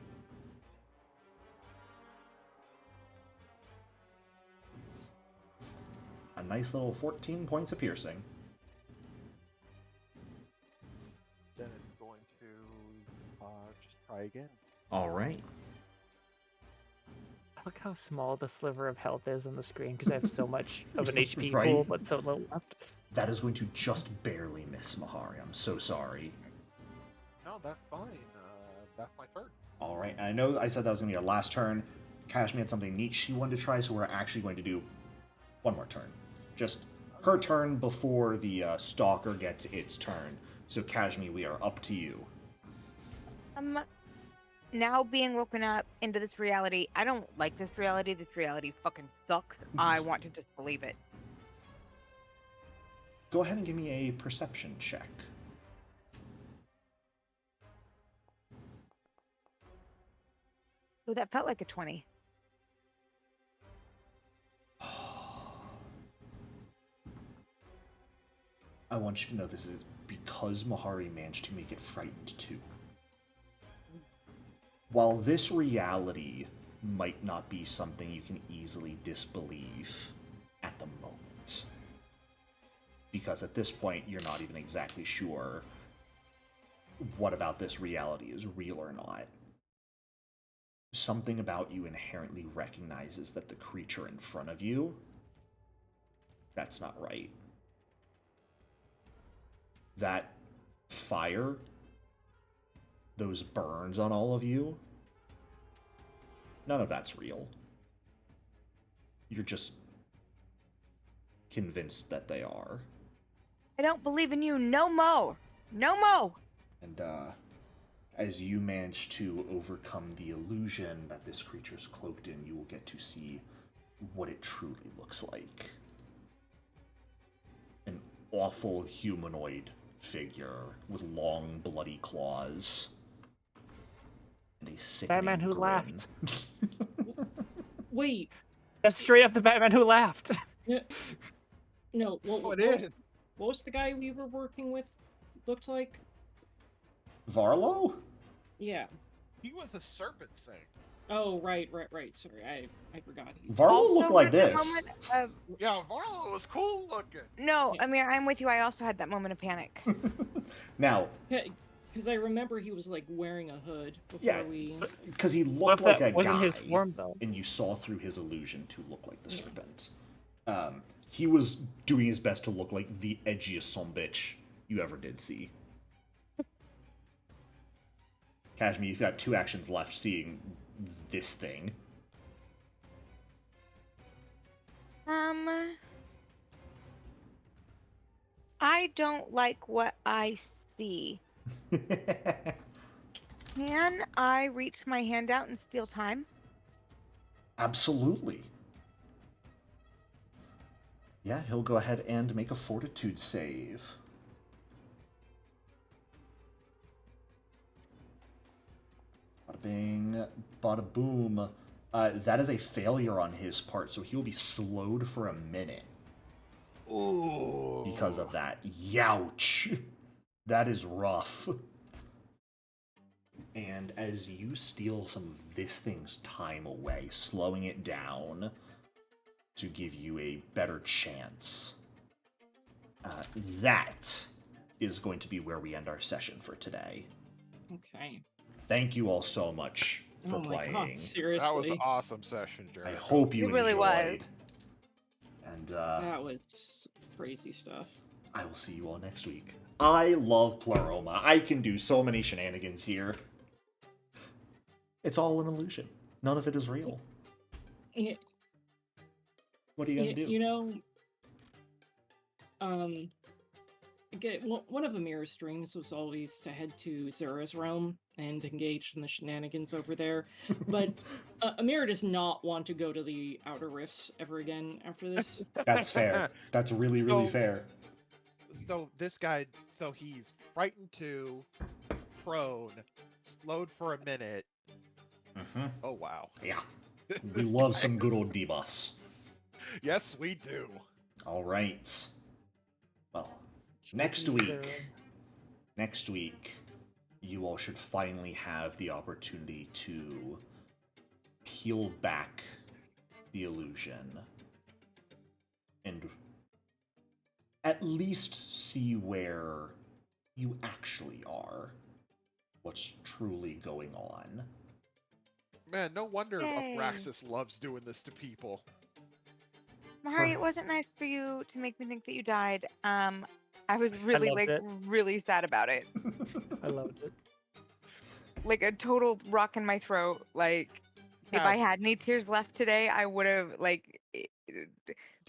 A nice little 14 points of piercing.
Then it's going to just try again.
All right.
Look how small the sliver of health is on the screen because I have so much of an HP
Right.
pool, but so little left.
That is going to just barely miss Mahari. I'm so sorry.
No, that's fine. That's my turn.
All right. I know I said that was going to be our last turn. Kashmi had something neat she wanted to try, so we're actually going to do one more turn. Just her turn before the stalker gets its turn. So Kashmi, we are up to you.
Now being woken up into this reality, I don't like this reality. This reality fucking sucks. I want to disbelieve it.
Go ahead and give me a perception check.
Oh, that felt like a 20.
I want you to know this is because Mahari managed to make it frightened too. While this reality might not be something you can easily disbelieve at the moment, because at this point you're not even exactly sure what about this reality is real or not. Something about you inherently recognizes that the creature in front of you, that's not right. That fire, those burns on all of you, none of that's real. You're just convinced that they are.
I don't believe in you no more. No more.
And as you manage to overcome the illusion that this creature's cloaked in, you will get to see what it truly looks like. An awful humanoid figure with long, bloody claws. And a sickening
Batman who
grin.
laughed.
Wait.
That's straight up the Batman who laughed.
No.
Oh, it is.
What was the guy we were working with looked like?
Varlo?
Yeah.
He was a serpent thing.
Oh, right. Sorry, I forgot.
Varlo
Also
looked like
with the
this.
moment of-
Yeah, Varlo was cool looking.
no,
Yeah.
Amir, I'm with you. I also had that moment of panic.
Now,
Because I remember he was like wearing a hood before
Yeah.
we.
because he
What
looked
if
like
that
a
wasn't
guy,
his form, though?
and you saw through his illusion to look like the
Yeah.
serpent. He was doing his best to look like the edgiest son bitch you ever did see. Kashmi, you've got 2 actions left seeing this thing.
I don't like what I see. Can I reach my hand out and steal time?
Absolutely. Yeah, he'll go ahead and make a fortitude save. Bada bing, bada boom. That is a failure on his part, so he'll be slowed for a minute
Ooh.
because of that. Youch! That is rough. And as you steal some of this thing's time away, slowing it down to give you a better chance, that is going to be where we end our session for today.
Okay.
Thank you all so much for
Oh my
playing.
god, seriously.
That was an awesome session, Jared.
I hope you
It really was.
enjoyed. And
That was crazy stuff.
I will see you all next week. I love Pleroma. I can do so many shenanigans here. It's all an illusion. None of it is real.
Yeah,
What are you gonna do?
you know, one of Amir's dreams was always to head to Zura's realm and engage in the shenanigans over there. But Amir does not want to go to the Outer Rifts ever again after this.
That's fair. That's really, really
So-
fair.
So this guy, so he's frightened too, prone, slowed for a minute.
Mm-hmm.
Oh wow.
Yeah. We love some good old debuffs.
Yes, we do.
All right. Well, next week, you all should finally have the opportunity to peel back the illusion and at least see where you actually are, what's truly going on.
Man, no wonder
Yay.
Abraxas loves doing this to people.
Mari, it wasn't nice for you to make me think that you died. I was really
loved it.
really sad about it.
I loved it.
Like a total rock in my throat. Like if I
Have-
had any tears left today, I would have
Did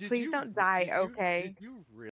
please
you-
don't die,
did you-
okay?
Did you really?